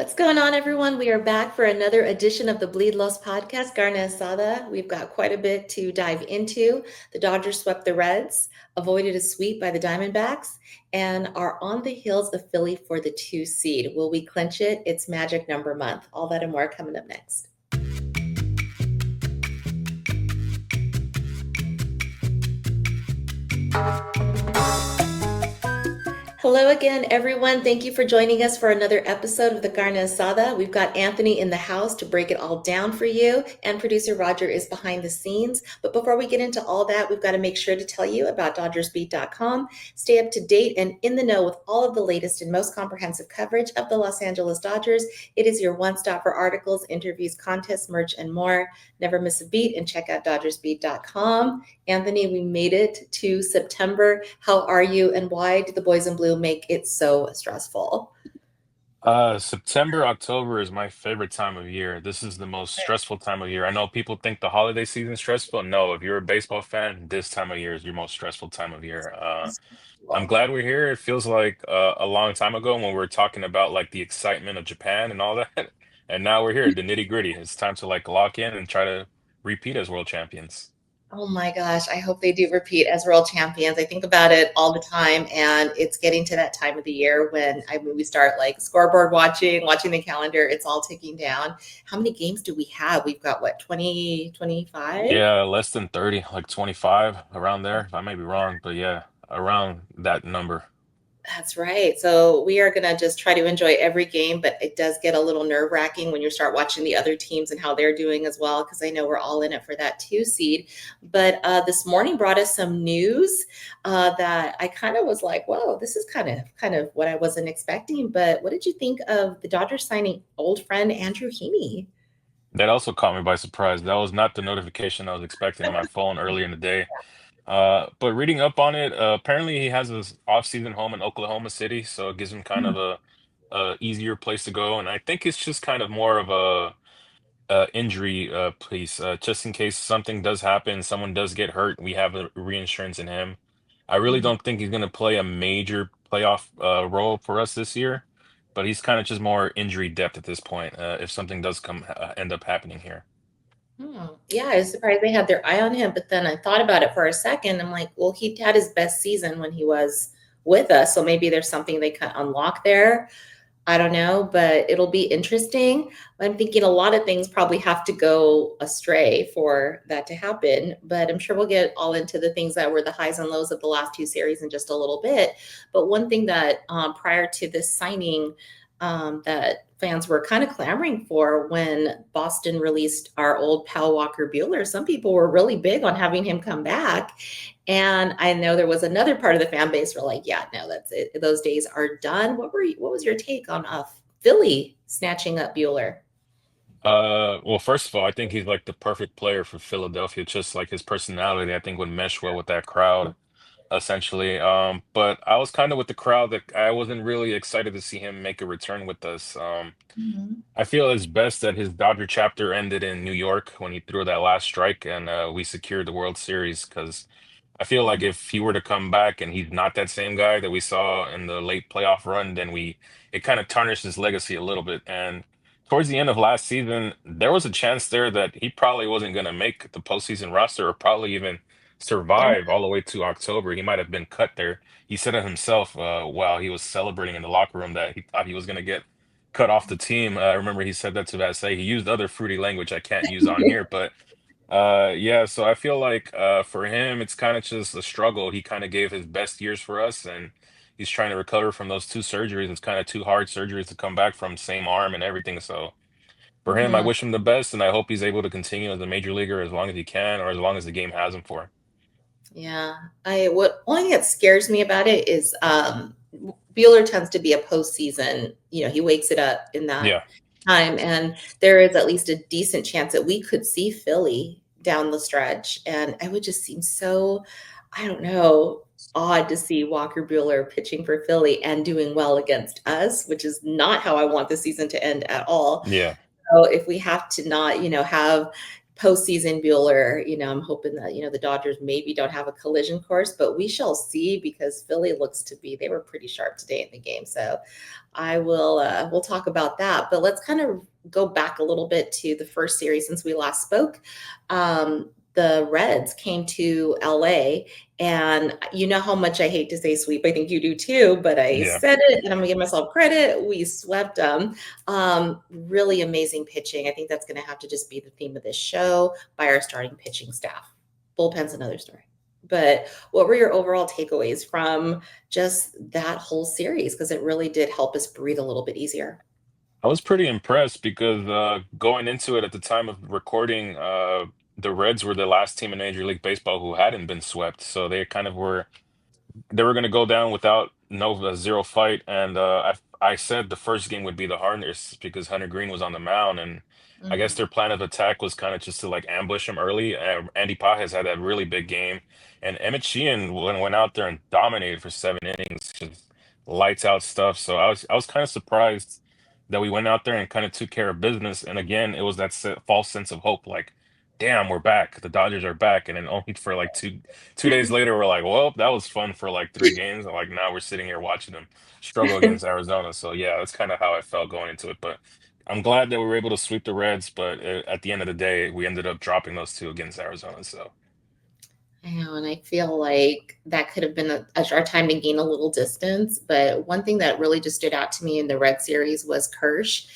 What's going on, everyone? We are back for another edition of the Bleed Los podcast, Carne Asada. We've got quite a bit to dive into. The Dodgers swept the Reds, avoided a sweep by the Diamondbacks, and are on the heels of Philly for the 2 seed. Will we clinch it? It's magic number month. All that and more coming up next. Hello again, everyone. Thank you for joining us for another episode of the Carne Asada. We've got Anthony in the house to break it all down for you, and producer Roger is behind the scenes. But before we get into all that, we've got to make sure to tell you about DodgersBeat.com. Stay up to date and in the know with all of the latest and most comprehensive coverage of the Los Angeles Dodgers. It is your one-stop for articles, interviews, contests, merch, and more. Never miss a beat and check out DodgersBeat.com. Anthony, we made it to September. How are you, and why did the boys in blue make it so stressful? September, October is my favorite time of year. This is the most stressful time of year. I know people think the holiday season is stressful. No, if you're a baseball fan, this time of year is your most stressful time of year. I'm glad we're here. It feels like a long time ago when we were talking about like the excitement of Japan and all that. And now we're here, the nitty-gritty. It's time to like lock in and try to repeat as world champions. Oh my gosh, I hope they do repeat as world champions. I think about it all the time, and it's getting to that time of the year when we start like scoreboard watching the calendar. It's all ticking down. How many games do we have? We've got what, 20, 25? Yeah, less than 30, like 25 around there. I may be wrong, but yeah, around that number. That's right. So we are going to just try to enjoy every game, but it does get a little nerve wracking when you start watching the other teams and how they're doing as well, because I know we're all in it for that 2 seed. But this morning brought us some news that I kind of was like, whoa, this is kind of what I wasn't expecting. But what did you think of the Dodgers signing old friend Andrew Heaney? That also caught me by surprise. That was not the notification I was expecting on my phone earlier in the day. But reading up on it, apparently he has his off-season home in Oklahoma City, so it gives him kind of a easier place to go. And I think it's just kind of more of a injury piece, just in case something does happen, someone does get hurt, we have a reinsurance in him. I really Mhm. don't think he's going to play a major playoff role for us this year, but he's kind of just more injury depth at this point, if something does come end up happening here. Yeah, I was surprised they had their eye on him, but then I thought about it for a second. I'm like, well, he had his best season when he was with us, so maybe there's something they can unlock there. I don't know, but it'll be interesting. I'm thinking a lot of things probably have to go astray for that to happen, but I'm sure we'll get all into the things that were the highs and lows of the last 2 series in just a little bit. But one thing that prior to this signing, that fans were kind of clamoring for when Boston released our old pal Walker Bueller, some people were really big on having him come back. And I know there was another part of the fan base were like, yeah, no, that's it. Those days are done. What was your take on Philly snatching up Bueller? Well, first of all, I think he's like the perfect player for Philadelphia, just like his personality, I think would mesh well with that crowd, essentially. But I was kind of with the crowd that I wasn't really excited to see him make a return with us. Mhm. I feel it's best that his Dodger chapter ended in New York when he threw that last strike and we secured the World Series. Because I feel like if he were to come back and he's not that same guy that we saw in the late playoff run, then it kind of tarnished his legacy a little bit. And towards the end of last season, there was a chance there that he probably wasn't going to make the postseason roster or probably even Yeah. survive all the way to October. He might have been cut there. He said it himself while he was celebrating in the locker room that he thought he was going to get cut off the team. I remember he said that to Vassay. He used other fruity language I can't use on here, but yeah, so I feel like for him it's kind of just a struggle. He kind of gave his best years for us and he's trying to recover from those 2 surgeries. It's kind of 2 hard surgeries to come back from, same arm and everything. So for him, I Mhm. wish him the best and I hope he's able to continue as a major leaguer as long as he can or as long as the game has him for. Yeah. I what only thing that scares me about it is Bueller tends to be a postseason, he wakes it up in that Yeah. time. And there is at least a decent chance that we could see Philly down the stretch. And it would just seem so, I don't know, odd to see Walker Bueller pitching for Philly and doing well against us, which is not how I want the season to end at all. Yeah. So if we have to not, have postseason Bueller, I'm hoping that, the Dodgers maybe don't have a collision course, but we shall see because Philly looks to be, they were pretty sharp today in the game. So we'll talk about that. But let's kind of go back a little bit to the first series since we last spoke. The Reds came to LA, and you know how much I hate to say sweep. I think you do too, but I Yeah. said it and I'm gonna give myself credit. We swept them. Really amazing pitching. I think that's going to have to just be the theme of this show by our starting pitching staff. Bullpen's another story. But what were your overall takeaways from just that whole series? Because it really did help us breathe a little bit easier. I was pretty impressed because going into it at the time of recording, the Reds were the last team in Major League Baseball who hadn't been swept. So they were going to go down without no zero fight, and I said the first game would be the hardest because Hunter Green was on the mound, and I guess Mm, their plan of attack was kind of just to like ambush him early. Andy Pages had that really big game, and Emmett Sheehan went out there and dominated for 7 innings, just lights out stuff. So I was kind of surprised that we went out there and kind of took care of business. And again, it was that false sense of hope, like, damn, we're back. The Dodgers are back, and then only for like 2 days later, we're like, well, that was fun for like 3 games. And like now we're sitting here watching them struggle against Arizona. So yeah, that's kind of how I felt going into it. But I'm glad that we were able to sweep the Reds. But at the end of the day, we ended up dropping those two against Arizona. So I know, and I feel like that could have been our time to gain a little distance. But one thing that really just stood out to me in the Red Series was Kirsch.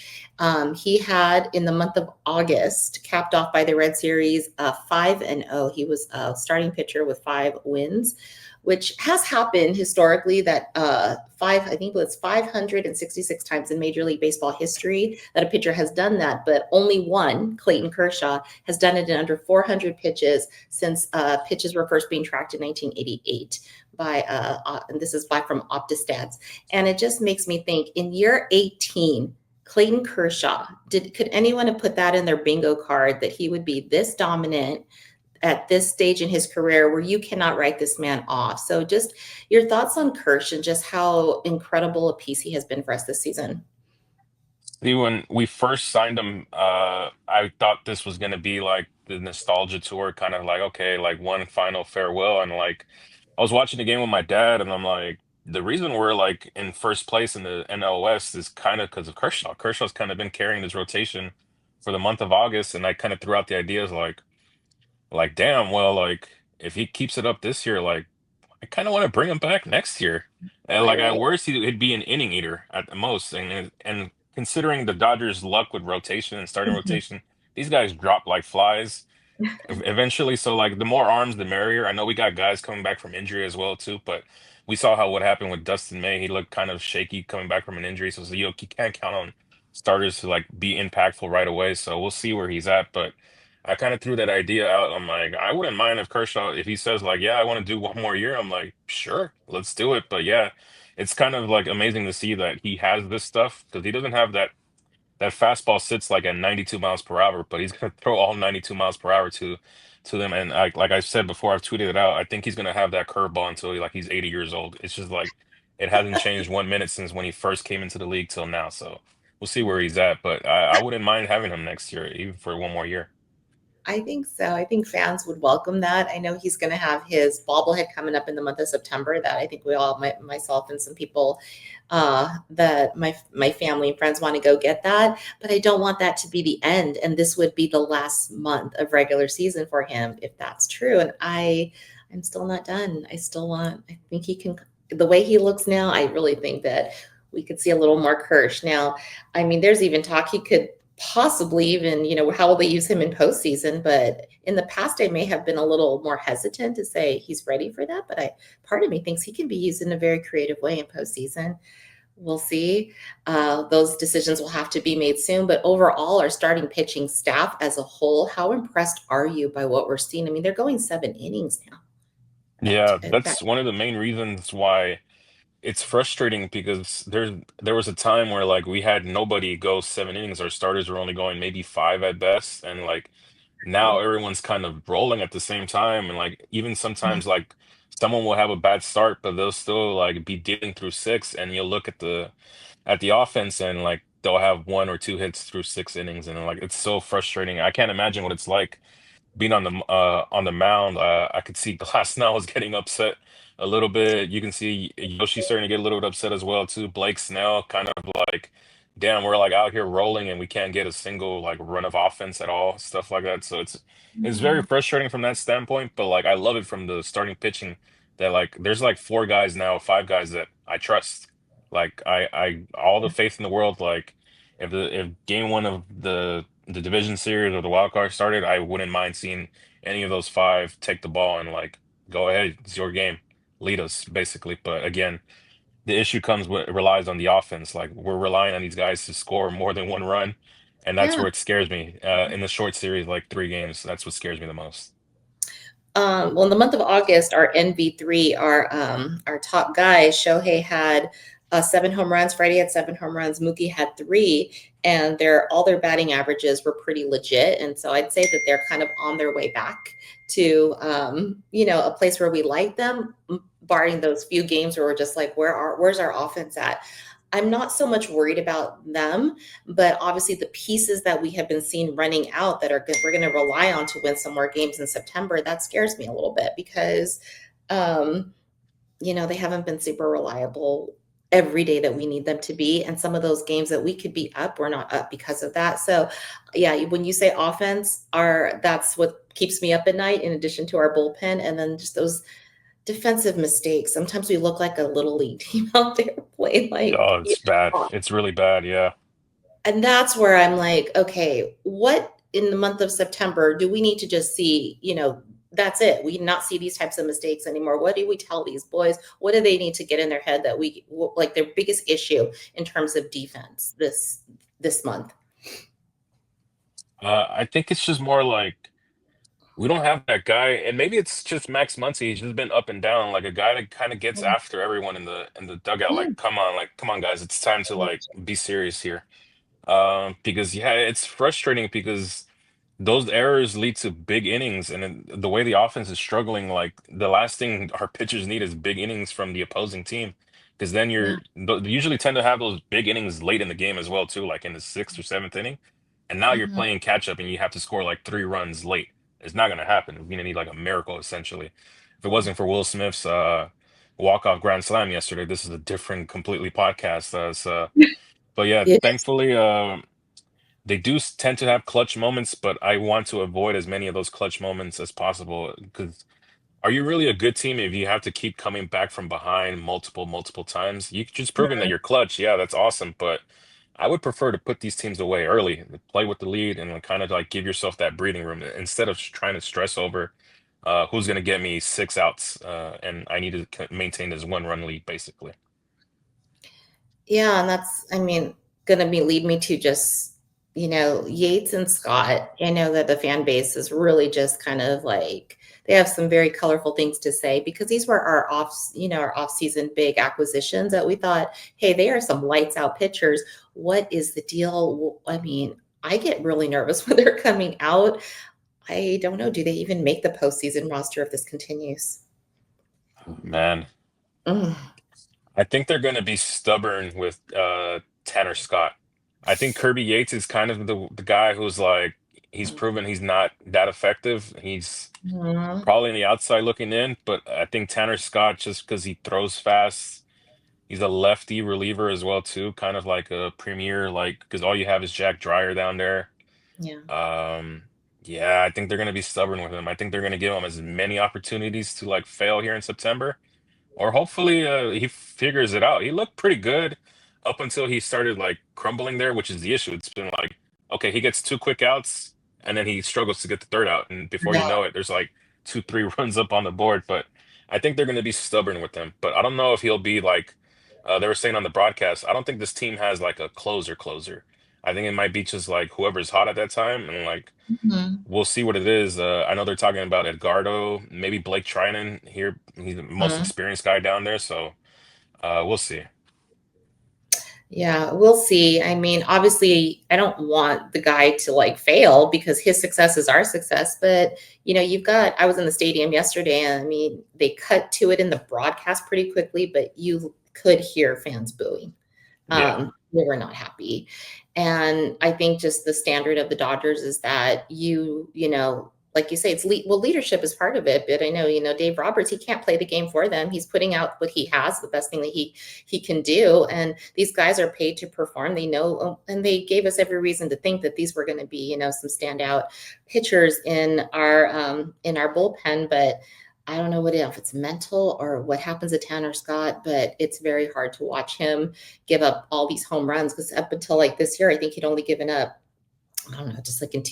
He had in the month of August, capped off by the Red Series, 5-0. He was a starting pitcher with 5 wins, which has happened historically. That I think it was 566 times in Major League Baseball history that a pitcher has done that, but only one, Clayton Kershaw, has done it in under 400 pitches since pitches were first being tracked in 1988 by and this is by from OptiStats. And it just makes me think in year 18, Clayton Kershaw, could anyone have put that in their bingo card that he would be this dominant at this stage in his career where you cannot write this man off? So just your thoughts on Kirsch and just how incredible a piece he has been for us this season. see, when we first signed him, I thought this was gonna be like the nostalgia tour, kind of like, okay, like one final farewell. And like I was watching the game with my dad, and I'm like, the reason we're like in first place in the NL West is kind of because of Kershaw. Kershaw's kind of been carrying this rotation for the month of August, and I kind of threw out the ideas like, damn, well, like if he keeps it up this year, like I kind of want to bring him back next year. And like at Really? worst, he'd be an inning eater at the most. And considering the Dodgers' luck with rotation and starting rotation, these guys drop like flies eventually. So like the more arms, the merrier. I know we got guys coming back from injury as well too, but we saw how what happened with Dustin May. He looked kind of shaky coming back from an injury. So you can't count on starters to like be impactful right away. So we'll see where he's at. But I kind of threw that idea out. I'm like, I wouldn't mind if Kershaw, if he says like, yeah, I want to do one more year. I'm like, sure, let's do it. But yeah, it's kind of like amazing to see that he has this stuff because he doesn't have that fastball sits like at 92 miles per hour, but he's gonna throw all 92 miles per hour to them. And like I said before, I've tweeted it out. I think he's gonna have that curveball until he's 80 years old. It's just like it hasn't changed 1 minute since when he first came into the league till now. So we'll see where he's at. But I wouldn't mind having him next year, even for one more year. I think so. I think fans would welcome that. I know he's going to have his bobblehead coming up in the month of September. That I think we all, myself and some people, that my family and friends want to go get that. But I don't want that to be the end. And this would be the last month of regular season for him, if that's true. And I'm still not done. I think he can. The way he looks now, I really think that we could see a little more Kirsch. Now, I mean, there's even talk he could possibly even, how will they use him in postseason? But in the past, I may have been a little more hesitant to say he's ready for that. But part of me thinks he can be used in a very creative way in postseason. We'll see. Those decisions will have to be made soon. But overall, our starting pitching staff as a whole, how impressed are you by what we're seeing? I mean, they're going 7 innings now. Yeah, That that's one of the main reasons why it's frustrating because there was a time where like we had nobody go 7 innings. Our starters were only going maybe five at best, and like now everyone's kind of rolling at the same time. And like even sometimes like someone will have a bad start, but they'll still like be dealing through six. And you'll look at the offense, and like they'll have 1 or 2 hits through 6 innings, and like it's so frustrating. I can't imagine what it's like being on the mound. I could see Glass now is getting upset a little bit. You can see Yoshi starting to get a little bit upset as well too. Blake Snell kind of like, damn, we're like out here rolling and we can't get a single like run of offense at all, stuff like that. So it's very Mhm. frustrating from that standpoint. But like I love it from the starting pitching that like there's like 4 guys now, 5 guys that I trust. Like I all the faith in the world. Like if game one of the division series or the wild card started, I wouldn't mind seeing any of those 5 take the ball and like go ahead, it's your game, lead us basically. But again, the issue comes with relies on the offense. Like we're relying on these guys to score more than 1 run, and that's Yeah. where it scares me. In the short series, like 3 games, that's what scares me the most. Well, in the month of August, our NV3, our top guy, Shohei had 7 home runs. Freddie had 7 home runs. Mookie had 3, and all their batting averages were pretty legit. And so I'd say that they're kind of on their way back to a place where we like them, barring those few games where we're just like, where's our offense at? I'm not so much worried about them, but obviously the pieces that we have been seeing running out that we're going to rely on to win some more games in September, that scares me a little bit because, um, they haven't been super reliable every day that we need them to be. And some of those games that we could be up, we're not up because of that. So yeah, when you say offense, that's what keeps me up at night in addition to our bullpen. And then just those defensive mistakes. Sometimes we look like a little league team out there playing like, Oh, it's bad. It's really bad. Yeah. and that's where I'm like, okay, what in the month of September do we need to just see? That's it. We not see these types of mistakes anymore. What do we tell these boys? What do they need to get in their head that we like their biggest issue in terms of defense this month? I think it's just more like we don't have that guy, and maybe it's just Max Muncy. He's just been up and down, like a guy that kind of gets after everyone in the dugout. Yeah. Like, come on, guys, it's time to like be serious here. Because yeah, it's frustrating because those errors lead to big innings, and the way the offense is struggling, like the last thing our pitchers need is big innings from the opposing team, because then Yeah. they usually tend to have those big innings late in the game as well too, like in the 6th or 7th inning, and now you're Mhm. playing catch up and you have to score like 3 runs late. It's not gonna happen. We're gonna need like a miracle essentially. If it wasn't for Will Smith's walk-off grand slam yesterday, this is a different completely podcast. But yeah, Yes. thankfully, they do tend to have clutch moments, but I want to avoid as many of those clutch moments as possible. Because are you really a good team if you have to keep coming back from behind multiple times? You just proven that you're clutch. Yeah, that's awesome. But I would prefer to put these teams away early, play with the lead, and kind of like give yourself that breathing room instead of trying to stress over who's going to get me 6 outs, and I need to maintain this 1 run lead, basically. Yeah, and that's, I mean, gonna be lead me to just, Yates and Scott. I know that the fan base is really just kind of like they have some very colorful things to say because these were our off-season big acquisitions that we thought, hey, they are some lights out pitchers. What is the deal? I mean, I get really nervous when they're coming out. I don't know. Do they even make the postseason roster if this continues? Man, Mm, I think they're going to be stubborn with Tanner Scott. I think Kirby Yates is kind of the guy who's like he's proven he's not that effective. He's mhm, probably on the outside looking in, but I think Tanner Scott just because he throws fast, he's a lefty reliever as well too, kind of like a premier like because all you have is Jack Dreyer down there. yeah. Um, yeah, I think they're going to be stubborn with him. I think they're going to give him as many opportunities to like fail here in September or hopefully he figures it out. He looked pretty good up until he started like crumbling there, which is the issue. It's been like, okay, he gets 2 quick outs and then he struggles to get the third out. And before you know it, there's like 2, 3 runs up on the board. But I think they're going to be stubborn with him. But I don't know if he'll be like they were saying on the broadcast. I don't think this team has like a closer. I think it might be just like whoever's hot at that time. And like Mhm, we'll see what it is. I know they're talking about Edgardo, maybe Blake Trinan here. He's the most mhm. experienced guy down there, so we'll see. Yeah, we'll see. I mean, obviously, I don't want the guy to like fail because his success is our success. But, I was in the stadium yesterday and I mean, they cut to it in the broadcast pretty quickly, but you could hear fans booing. Yeah. They were not happy. And I think just the standard of the Dodgers is that you know, like you say, leadership is part of it. But I know, Dave Roberts, he can't play the game for them. He's putting out what he has, the best thing that he can do. And these guys are paid to perform. They know, and they gave us every reason to think that these were going to be, some standout pitchers in our bullpen. But I don't know if it's mental or what happens to Tanner Scott, but it's very hard to watch him give up all these home runs, because up until like this year, I think he'd only given up, I don't know, just like in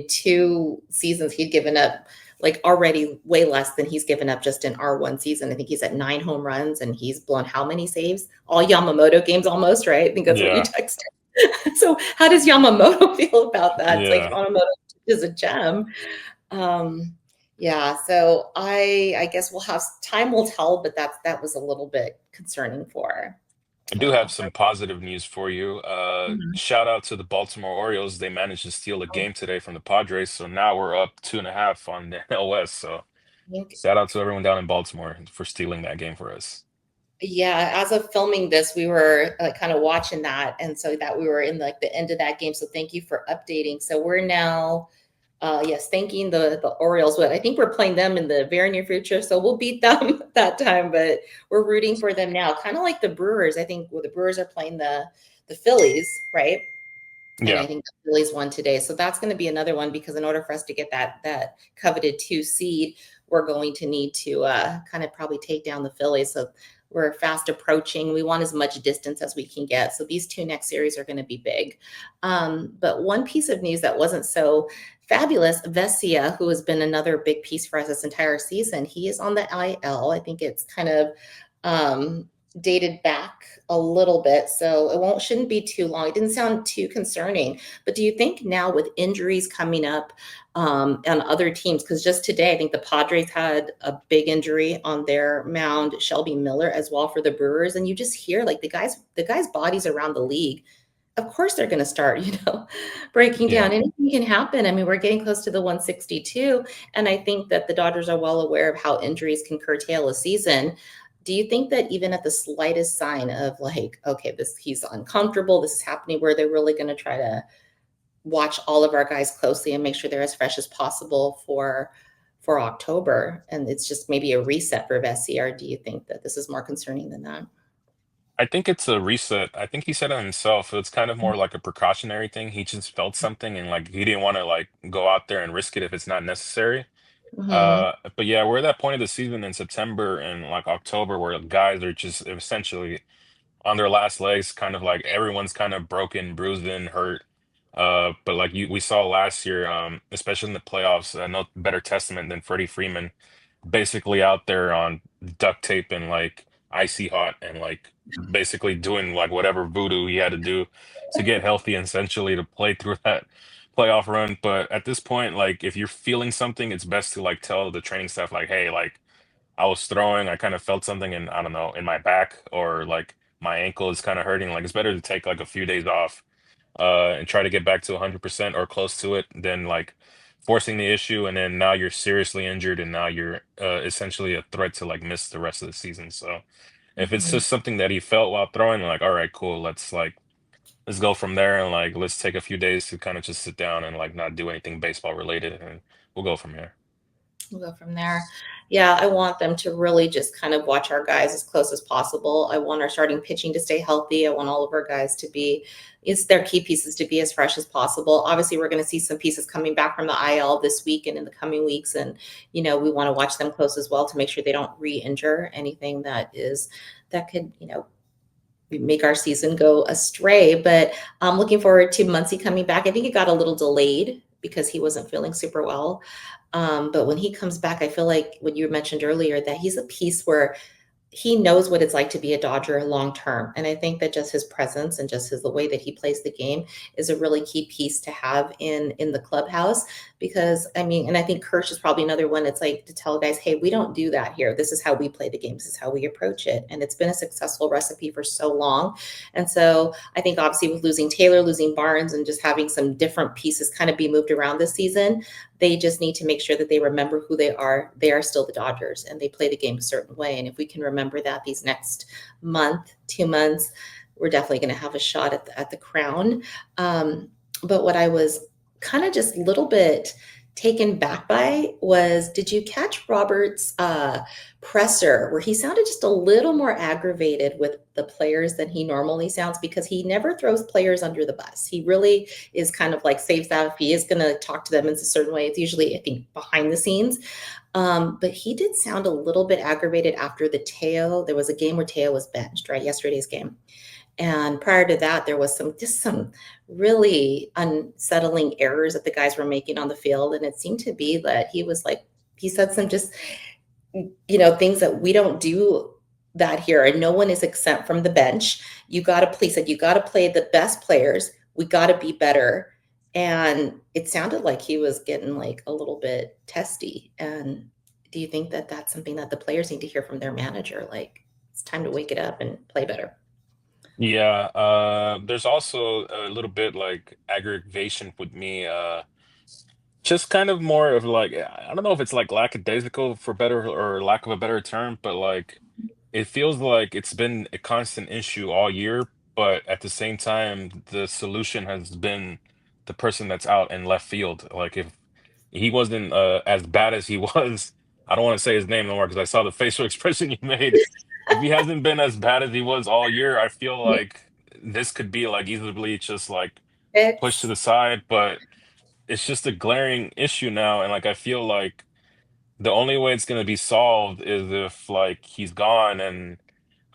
two seasons, he'd given up like already way less than he's given up just in our one season. I think he's at 9 home runs and he's blown how many saves? All Yamamoto games almost, right? I think that's what you Yeah. texted. So how does Yamamoto feel about that? It's like Yeah. Yamamoto is a gem. Um, yeah, so I guess we'll have time will tell, but that was a little bit concerning for I do have some positive news for you. Mhm. Shout out to the Baltimore Orioles. They managed to steal a game today from the Padres, so now we're up 2.5 on the NL West. So shout out to everyone down in Baltimore for stealing that game for us. Yeah, as of filming this, we were kind of watching that, and so that we were in like the end of that game. So thank you for updating. So we're now, yes, thanking the Orioles. But I think we're playing them in the very near future, so we'll beat them that time. But we're rooting for them now, kind of like the Brewers. I think the Brewers are playing the Phillies, right? And I Yeah. think the Phillies won today. So that's going to be another one, because in order for us to get that coveted 2 seed, we're going to need to kind of probably take down the Phillies. So we're fast approaching. We want as much distance as we can get. So these 2 next series are going to be big. But one piece of news that wasn't so fabulous, Vesia, who has been another big piece for us this entire season, he is on the IL. I think it's kind of dated back a little bit, so shouldn't be too long. It didn't sound too concerning. But do you think now, with injuries coming up on other teams, because just today I think the Padres had a big injury on their mound, Shelby Miller as well for the Brewers, and you just hear like the guys' bodies around the league, of course they're going to start, breaking Yeah. down. Anything can happen. I mean, we're getting close to the 162, and I think that the Dodgers are well aware of how injuries can curtail a season. Do you think that even at the slightest sign of like, okay, he's uncomfortable, this is happening, where they're really going to try to watch all of our guys closely and make sure they're as fresh as possible for October, and it's just maybe a reset for Vessi? Or do you think that this is more concerning than that? I think it's a reset. I think he said it himself. It's kind of more like a precautionary thing. He just felt something and like he didn't want to like go out there and risk it if it's not necessary. Mhm. But yeah, we're at that point of the season in September and like October where guys are just essentially on their last legs, kind of like everyone's kind of broken, bruised, and hurt. But like we saw last year, especially in the playoffs, no better testament than Freddie Freeman, basically out there on duct tape and like icy hot and like basically doing like whatever voodoo he had to do to get healthy and essentially to play through that playoff run. But at this point, like if you're feeling something, it's best to like tell the training staff like, hey, like I was throwing, I kind of felt something in, I don't know, in my back or like my ankle is kind of hurting. Like it's better to take like a few days off and try to get back to 100% or close to it than like forcing the issue and then now you're seriously injured and now you're essentially a threat to like miss the rest of the season. So if it's Mhm. just something that he felt while throwing, like, all right, cool, let's go from there and like let's take a few days to kind of just sit down and like not do anything baseball related and we'll go from here. We'll go from there. Yeah, I want them to really just kind of watch our guys as close as possible. I want our starting pitching to stay healthy. I want all of our guys to be, it's their key pieces to be as fresh as possible. Obviously, we're going to see some pieces coming back from the IL this week and in the coming weeks. And, we want to watch them close as well to make sure they don't re-injure anything that could, make our season go astray. But I'm looking forward to Muncie coming back. I think it got a little delayed because he wasn't feeling super well. But when he comes back, I feel like what you mentioned earlier, that he's a piece where he knows what it's like to be a Dodger long term. And I think that just his presence and just the way that he plays the game is a really key piece to have in the clubhouse. Because I mean, and I think Kirsch is probably another one. It's like to tell guys, hey, we don't do that here. This is how we play the game. This is how we approach it. And it's been a successful recipe for so long. And so I think obviously with losing Taylor, losing Barnes, and just having some different pieces kind of be moved around this season, they just need to make sure that they remember who they are. They are still the Dodgers and they play the game a certain way. And if we can remember that these next month, 2 months, we're definitely going to have a shot at the crown. But what I was kind of just a little bit taken back by was, did you catch Robert's presser where he sounded just a little more aggravated with the players than he normally sounds, because he never throws players under the bus. He really is kind of like saves that if he is going to talk to them in a certain way. It's usually, I think, behind the scenes. But he did sound a little bit aggravated after the Teo. There was a game where Teo was benched, right? Yesterday's game. And prior to that, there was some really unsettling errors that the guys were making on the field. And it seemed to be that he was like, he said some just, things that we don't do that here. And no one is exempt from the bench. You got to play, said, you got to play the best players. We got to be better. And it sounded like he was getting like a little bit testy. And do you think that that's something that the players need to hear from their manager? Like, it's time to wake it up and play better. Yeah, there's also a little bit like aggravation with me. Just kind of more of like, I don't know if it's like lackadaisical for better or lack of a better term, but like it feels like it's been a constant issue all year, but at the same time, the solution has been the person that's out in left field. Like if he wasn't as bad as he was, I don't want to say his name no more because I saw the facial expression you made. If he hasn't been as bad as he was all year, I feel like this could be like easily just like pushed to It's the side, but it's just a glaring issue now, and like I feel like the only way it's gonna be solved is if like he's gone, and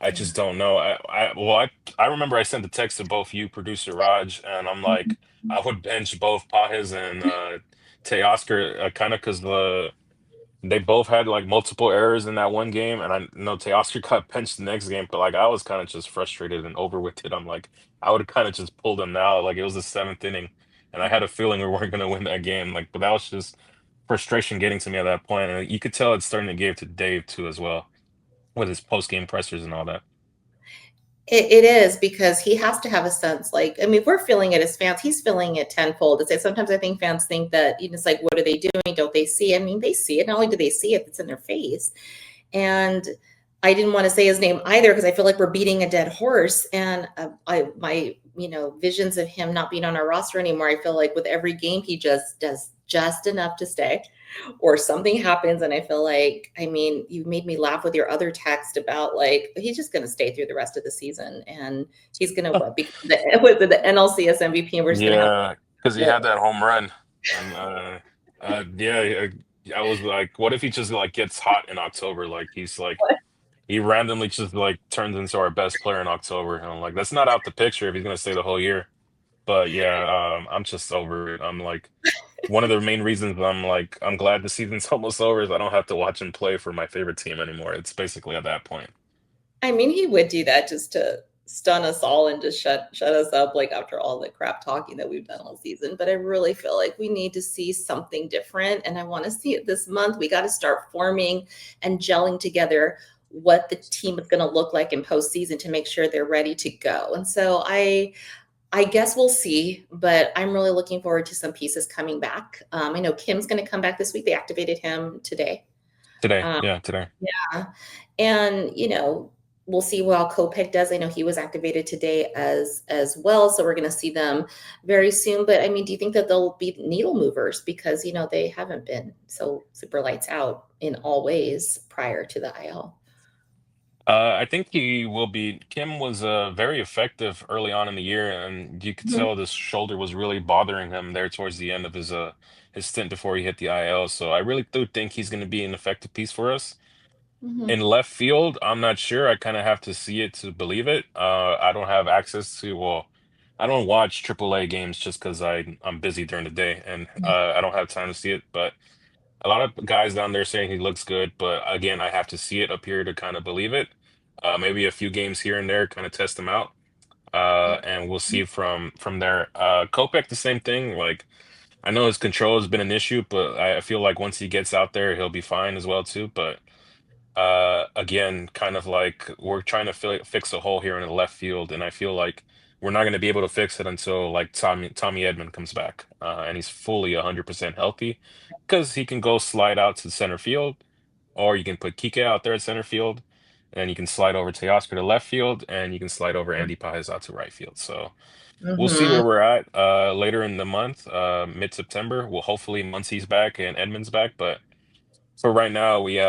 I yeah. just don't know. I remember I sent the text to both you, producer Raj, and I'm like I would bench both Pajes and Teoscar kind of because they both had like multiple errors in that one game, and I know Teoscar got benched the next game, but like I was kind of just frustrated and over with it. I'm like, I would have kind of just pulled him now. Like it was the seventh inning, and I had a feeling we weren't gonna win that game. Like, but that was just frustration getting to me at that point, and you could tell it's starting to give to Dave too as well with his post game pressers and all that. It is, because he has to have a sense, like, I mean, we're feeling it as fans. He's feeling it tenfold. It's like sometimes I think fans think that, it's like, what are they doing? Don't they see? I mean, they see it. Not only do they see it, it's in their face. And I didn't want to say his name either because I feel like we're beating a dead horse. And my visions of him not being on our roster anymore. I feel like with every game he just does just enough to stay, or something happens, and I feel like, I mean, you made me laugh with your other text about like he's just going to stay through the rest of the season, and he's going to become the NLCS MVP, and we're just going to have Yeah, because he to. had that home run, and yeah, I was like, what if he just like gets hot in October? Like he's like he randomly just like turns into our best player in October, and I'm like, that's not out the picture if he's gonna stay the whole year. But yeah, I'm just over it. I'm like, one of the main reasons I'm like, I'm glad the season's almost over is I don't have to watch him play for my favorite team anymore. It's basically at that point. I mean, he would do that just to stun us all and just shut us up, like after all the crap talking that we've done all season. But I really feel like we need to see something different, and I want to see it this month. We got to start forming and gelling together what the team is going to look like in postseason to make sure they're ready to go. And so I guess we'll see, but I'm really looking forward to some pieces coming back. I know Kim's going to come back this week. They activated him today. Today, Um, yeah, today. yeah. And, we'll see how Kopech does. I know he was activated today as well. So we're going to see them very soon. But I mean, do you think that they'll be needle movers? Because, they haven't been so super lights out in all ways prior to the IL. I think he will be. Kim was very effective early on in the year, and you could Mhm. tell this shoulder was really bothering him there towards the end of his stint before he hit the IL. So I really do think he's going to be an effective piece for us. In Mhm. left field, I'm not sure. I kind of have to see it to believe it. I don't have access to, well, I don't watch AAA games just because I'm busy during the day and I don't have time to see it. But a lot of guys down there saying he looks good, but again, I have to see it up here to kind of believe it. Maybe a few games here and there, kind of test them out, and we'll see from there. Kopech, the same thing. Like I know his control has been an issue, but I feel like once he gets out there, he'll be fine as well too. But again, kind of like we're trying to fix a hole here in the left field, and I feel like we're not going to be able to fix it until like Tommy Edman comes back, and he's fully 100% healthy, because he can go slide out to center field, or you can put Kike out there at center field, and you can slide over Teoscar to left field, and you can slide over Andy Pajes out to right field. So we'll see Hmm. where we're at later in the month, mid-September. Well, hopefully Muncie's back and Edman's back, but for right now, we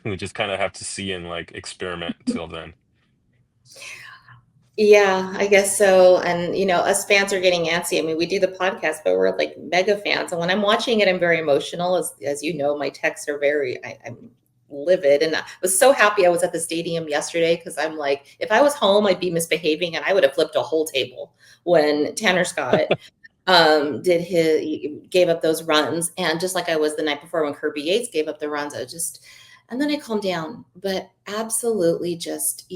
we just kind of have to see and like experiment till then. Yeah, I guess so. And us fans are getting antsy. I mean, we do the podcast, but we're like mega fans. And when I'm watching it, I'm very emotional. As you know, my texts are I'm livid. And I was so happy I was at the stadium yesterday because I'm like, if I was home, I'd be misbehaving and I would have flipped a whole table when Tanner Scott gave up those runs. And just like I was the night before when Kirby Yates gave up the runs, and then I calmed down. But absolutely just,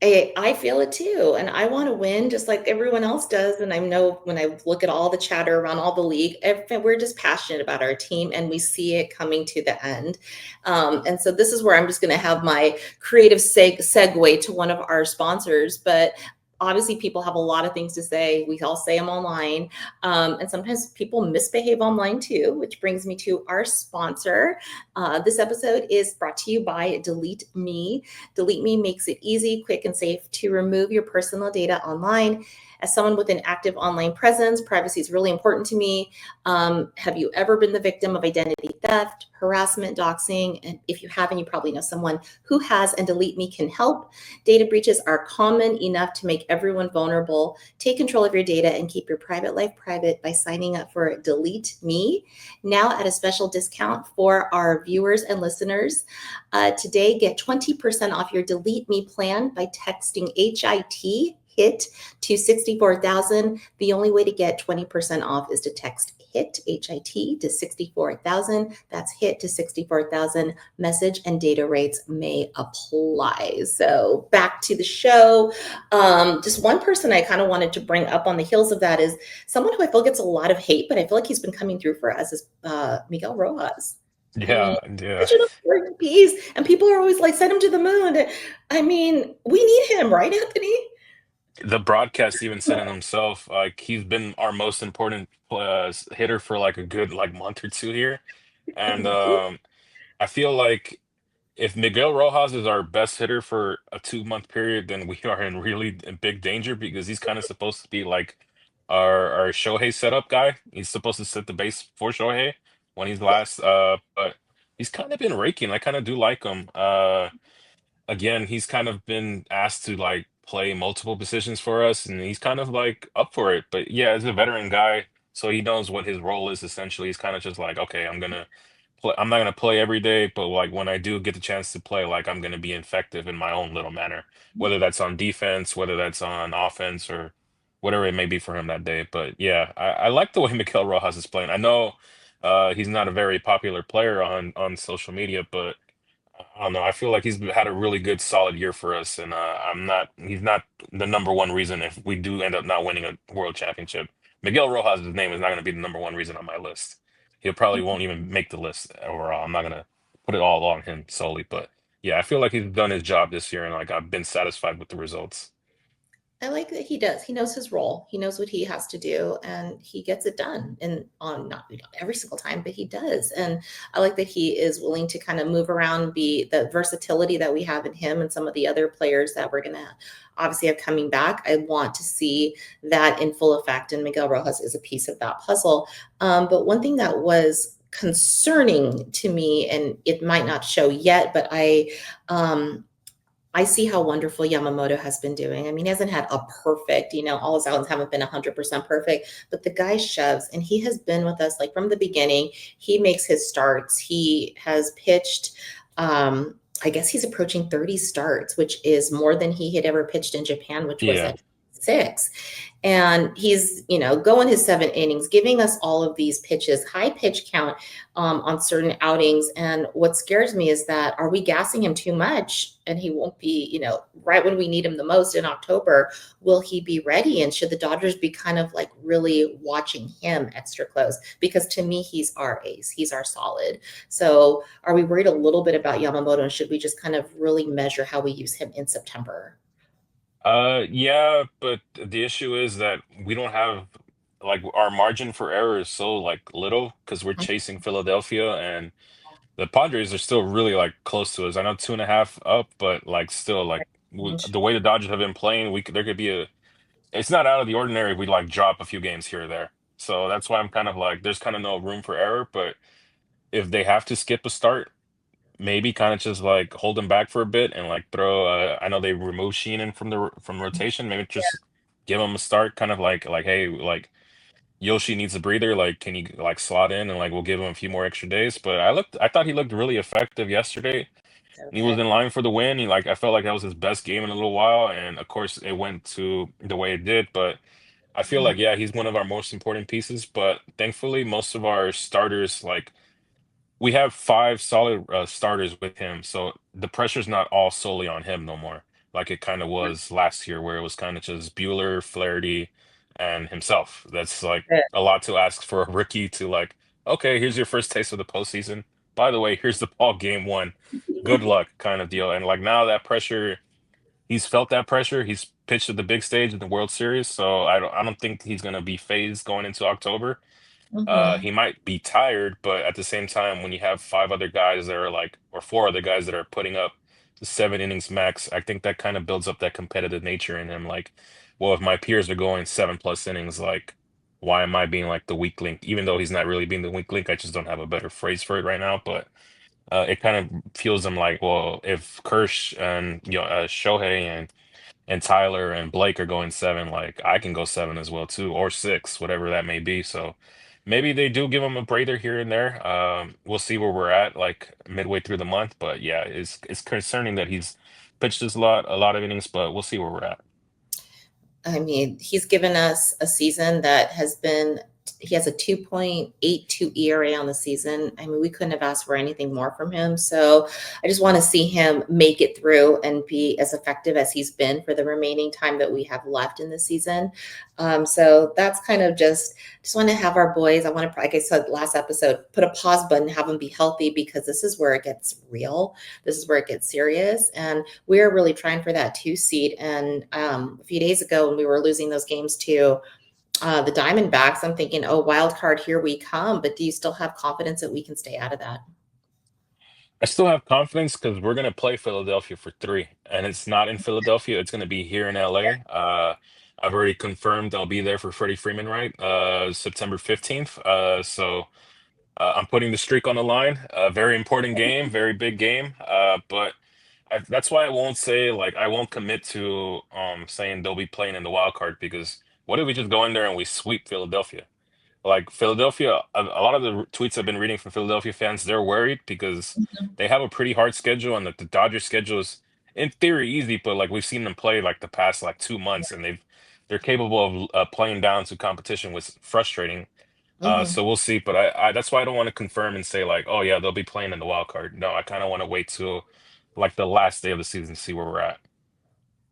I feel it too, and I want to win just like everyone else does. And I know when I look at all the chatter around all the league, we're just passionate about our team, and we see it coming to the end. And so this is where I'm just going to have my creative segue to one of our sponsors, but. Obviously, people have a lot of things to say. We all say them online. And sometimes people misbehave online too, which brings me to our sponsor. This episode is brought to you by Delete Me. Delete Me makes it easy, quick, and safe to remove your personal data online. As someone with an active online presence, privacy is really important to me. Have you ever been the victim of identity theft, harassment, doxing? And if you haven't, you probably know someone who has, and Delete Me can help. Data breaches are common enough to make everyone vulnerable. Take control of your data and keep your private life private by signing up for Delete Me now at a special discount for our viewers and listeners. Today, get 20% off your Delete Me plan by texting HIT to 64,000. The only way to get 20% off is to text HIT to 64,000. That's HIT to 64,000. Message and data rates may apply. So back to the show. Just one person I kind of wanted to bring up on the heels of that is someone who I feel gets a lot of hate, but I feel like he's been coming through for us is Miguel Rojas. I mean, Yeah, yeah. such an important piece, and people are always like, "Send him to the moon." I mean, we need him, right, Anthony? The broadcast even said it himself. Like he's been our most important hitter for like a good like month or two here, and I feel like if Miguel Rojas is our best hitter for a 2 month period, then we are in really big danger because he's kind of supposed to be like our Shohei setup guy. He's supposed to set the base for Shohei when he's last. But he's kind of been raking. I kind of do like him. Again, he's kind of been asked to like play multiple positions for us, and he's kind of like up for it. But yeah, as a veteran guy, so he knows what his role is essentially. He's kind of just like, okay, I'm not gonna play every day, but like when I do get the chance to play, like I'm gonna be effective in my own little manner, whether that's on defense, whether that's on offense, or whatever it may be for him that day. But yeah, I like the way Miguel Rojas is playing. I know he's not a very popular player on social media, but I don't know. I feel like he's had a really good, solid year for us, and he's not the number one reason if we do end up not winning a world championship. Miguel Rojas' name is not going to be the number one reason on my list. He'll probably won't even make the list overall. I'm not going to put it all on him solely, but yeah, I feel like he's done his job this year, and like I've been satisfied with the results. I like that he does. He knows his role. He knows what he has to do, and he gets it done. And on not every single time, but he does. And I like that he is willing to kind of move around, be the versatility that we have in him, and some of the other players that we're gonna obviously have coming back. I want to see that in full effect, and Miguel Rojas is a piece of that puzzle. But one thing that was concerning to me, and it might not show yet, but I see how wonderful Yamamoto has been doing. I mean, he hasn't had a perfect, all his outings haven't been 100% perfect, but the guy shoves, and he has been with us like from the beginning. He makes his starts. He has pitched, I guess he's approaching 30 starts, which is more than he had ever pitched in Japan, which was Yeah, at six. And he's, going his 7 innings, giving us all of these pitches, high pitch count on certain outings. And what scares me is that are we gassing him too much? And he won't be, right when we need him the most in October, will he be ready? And should the Dodgers be kind of like really watching him extra close? Because to me, he's our ace, he's our solid. So are we worried a little bit about Yamamoto? And should we just kind of really measure how we use him in September? yeah, but the issue is that we don't have like our margin for error is so like little because we're chasing Philadelphia, and The Padres are still really like close to us. I know 2.5 up, but like still like the way the Dodgers have been playing, there could be a. It's not out of the ordinary if we like drop a few games here or there. So that's why I'm kind of like there's kind of no room for error. But if they have to skip a start, maybe kind of just like hold them back for a bit and like throw. I know they removed Sheehan from rotation. Maybe just give him a start, kind of like hey, like Yoshi needs a breather. Like, can you like slot in and like we'll give him a few more extra days. But I thought he looked really effective yesterday. He was Okay. in line for the win. I felt like that was his best game in a little while, and of course it went to the way it did. But I feel Mhm. like yeah, he's one of our most important pieces. But thankfully, most of our starters like we have five solid starters with him, so the pressure's not all solely on him no more, like it kind of was last year, where it was kind of just Bueller, Flaherty, and himself. That's like Good. a lot to ask for a rookie to like. Okay, here's your first taste of the postseason. By the way, here's the ball game one. Good luck, kind of deal. And like now that pressure, he's felt that pressure. He's pitched at the big stage in the World Series, so I don't think he's gonna be phased going into October. Mhm. He might be tired, but at the same time, when you have five other guys that are like, or four other guys that are putting up 7 innings max, I think that kind of builds up that competitive nature in him. Like, well, if my peers are going 7+ innings, like, why am I being like the weak link? Even though he's not really being the weak link, I just don't have a better phrase for it right now. But it kind of feels them like, well, if Kirsch and Shohei and Tyler and Blake are going 7, like I can go 7 as well too, or 6, whatever that may be. So maybe they do give him a breather here and there. We'll see where we're at like midway through the month. But yeah, it's concerning that he's pitched this a lot of innings, but we'll see where we're at. I mean, he's given us a season that has been, he has a 2.82 ERA on the season. I mean, we couldn't have asked for anything more from him. So I just want to see him make it through and be as effective as he's been for the remaining time that we have left in the season. So that's kind of just want to have our boys. I want to, like I said last episode, put a pause button, have them be healthy because this is where it gets real. This is where it gets serious. And we're really trying for that 2 seed. And a few days ago, when we were losing those games to the Diamondbacks, I'm thinking, oh, wild card, here we come. But do you still have confidence that we can stay out of that? I still have confidence because we're gonna play Philadelphia for 3, and it's not in Philadelphia. It's gonna be here in LA. I've already confirmed I'll be there for Freddie Freeman, right? September 15th. So I'm putting the streak on the line. A very important game, very big game. But that's why I won't say like I won't commit to saying they'll be playing in the wild card because what if we just go in there and we sweep Philadelphia? Like Philadelphia, a lot of the tweets I've been reading from Philadelphia fans, they're worried because they have a pretty hard schedule, and the Dodgers schedule is in theory easy, but like we've seen them play like the past like 2 months, and they're capable of playing down to competition, which is frustrating. Mhm. So we'll see, but I that's why I don't want to confirm and say like, oh yeah, they'll be playing in the wild card. No, I kind of want to wait till like the last day of the season to see where we're at.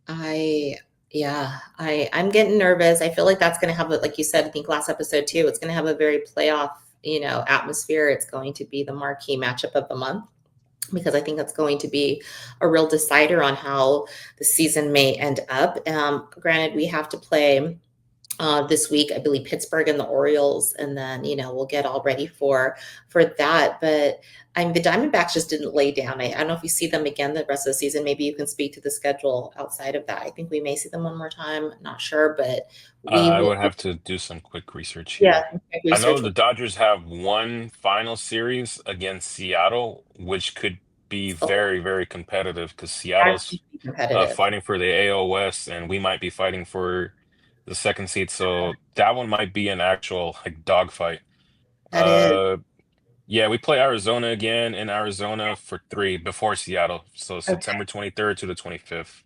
I yeah, I'm getting nervous. I feel like that's going to have, like you said, I think last episode too. It's going to have a very playoff, atmosphere. It's going to be the marquee matchup of the month because I think that's going to be a real decider on how the season may end up. Granted, we have to play this week, I believe Pittsburgh and the Orioles, and then we'll get all ready for that. But the Diamondbacks just didn't lay down. I don't know if you see them again the rest of the season. Maybe you can speak to the schedule outside of that. I think we may see them one more time. Not sure, but we I will. would have to do some quick research Yeah, here. I know research. the Dodgers have one final series against Seattle, which could be Oh, very, very competitive because that's Seattle's going to be competitive. fighting for the AL West, and we might be fighting for the second seed. So that one might be an actual like dogfight. That is. Uh, yeah, we play Arizona again in Arizona for 3 before Seattle, so Okay. September 23rd to the 25th,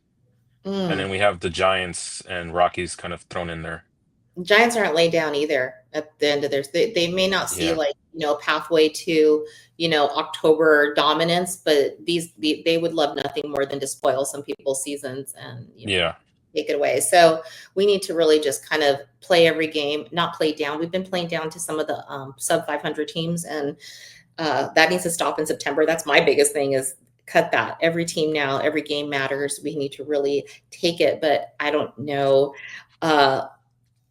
and Mm. then we have the Giants and Rockies kind of thrown in there. Giants aren't laid down either at the end of theirs. They may not see Yeah, like, a pathway to, October dominance, but they would love nothing more than to spoil some people's seasons and, yeah. take it away. So we need to really just kind of play every game, not play down. We've been playing down to some of the sub 500 teams, and that needs to stop in September. That's my biggest thing is cut that. Every team now, every game matters. We need to really take it, but I don't know. Uh,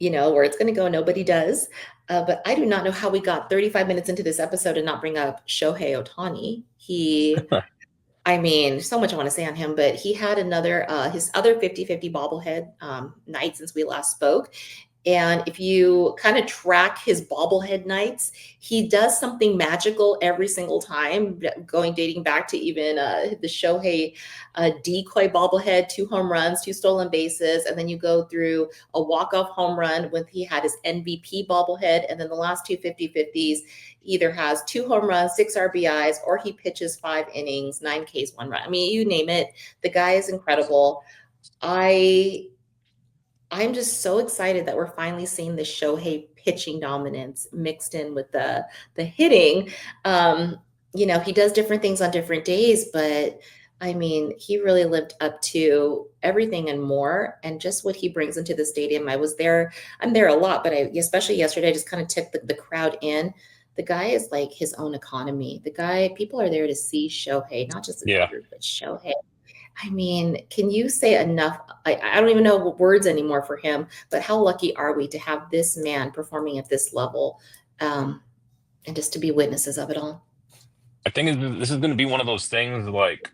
where it's going to go, nobody does. But I do not know how we got 35 minutes into this episode and not bring up Shohei Ohtani. I mean, so much I want to say on him, but he had his other 50-50 bobblehead night since we last spoke. And if you kind of track his bobblehead nights, he does something magical every single time, dating back to even the Shohei decoy bobblehead, 2 home runs, 2 stolen bases. And then you go through a walk-off home run when he had his MVP bobblehead. And then the last two 50-50s either has 2 home runs, 6 RBIs, or he pitches 5 innings, 9 Ks, 1 run. I mean, you name it. The guy is incredible. I I'm just so excited that we're finally seeing the Shohei pitching dominance mixed in with the hitting. Um, he does different things on different days, but I mean, he really lived up to everything and more, and just what he brings into the stadium. I was there. I'm there a lot, but especially yesterday, I just kind of took the crowd in. The guy is like his own economy. The guy, people are there to see Shohei, not just the Yeah. Dodgers, but Shohei. I mean, can you say enough? I don't even know words anymore for him, but how lucky are we to have this man performing at this level, um, and just to be witnesses of it all? I think this is going to be one of those things like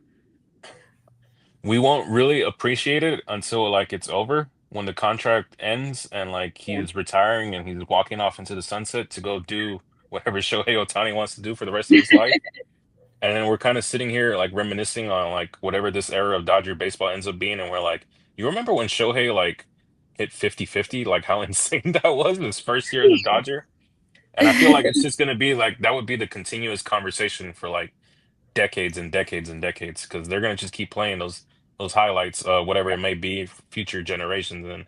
we won't really appreciate it until like it's over when the contract ends and like Yeah. he's retiring and he's walking off into the sunset to go do whatever Shohei Ohtani wants to do for the rest of his life. And then we're kind of sitting here like reminiscing on like whatever this era of Dodger baseball ends up being. And we're like, you remember when Shohei like hit 50-50, like how insane that was his first year as a Dodger? And I feel like it's just going to be like that would be the continuous conversation for like decades and decades and decades because they're going to just keep playing those highlights, whatever it may be, for future generations. And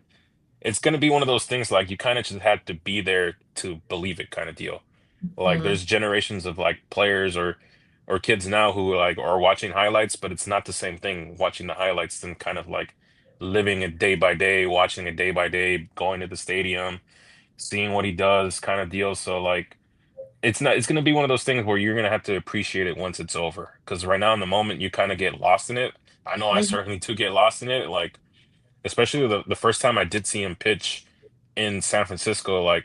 it's going to be one of those things like you kind of just had to be there to believe it kind of deal. Like Mhm. there's generations of like players or kids now who like are watching highlights, but it's not the same thing watching the highlights than kind of like living it day by day, watching it day by day, going to the stadium, seeing what he does kind of deal. So like it's gonna be one of those things where you're gonna have to appreciate it once it's over. Because right now in the moment you kind of get lost in it. I know I Mhm. certainly do get lost in it. Like especially the first time I did see him pitch in San Francisco, like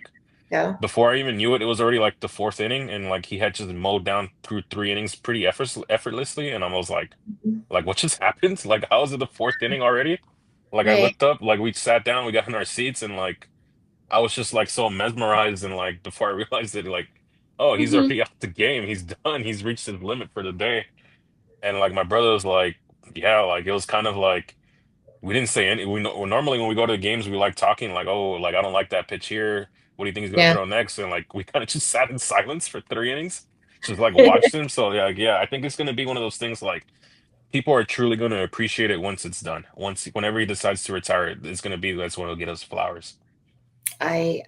Yeah. before I even knew it, it was already like the fourth inning, and like he had just mowed down through 3 innings pretty effortlessly, and I was Mhm. like what just happened? Like how is it the fourth inning already? Like I Right. looked up, like we sat down, we got in our seats, and like I was just like so mesmerized, and like before I realized it, like oh he's Mhm. already out the game, he's done, he's reached his limit for the day, and like my brother was like yeah, like it was kind of like. We didn't say any. Normally when we go to the games, we like talking like, oh, like I don't like that pitch here. What do you think he's gonna Yeah. throw next? And like we kind of just sat in silence for 3 innings, just like watched him. So yeah, yeah, I think it's gonna be one of those things like people are truly gonna appreciate it once it's done. Whenever he decides to retire, it's gonna be that's when he'll get us flowers. I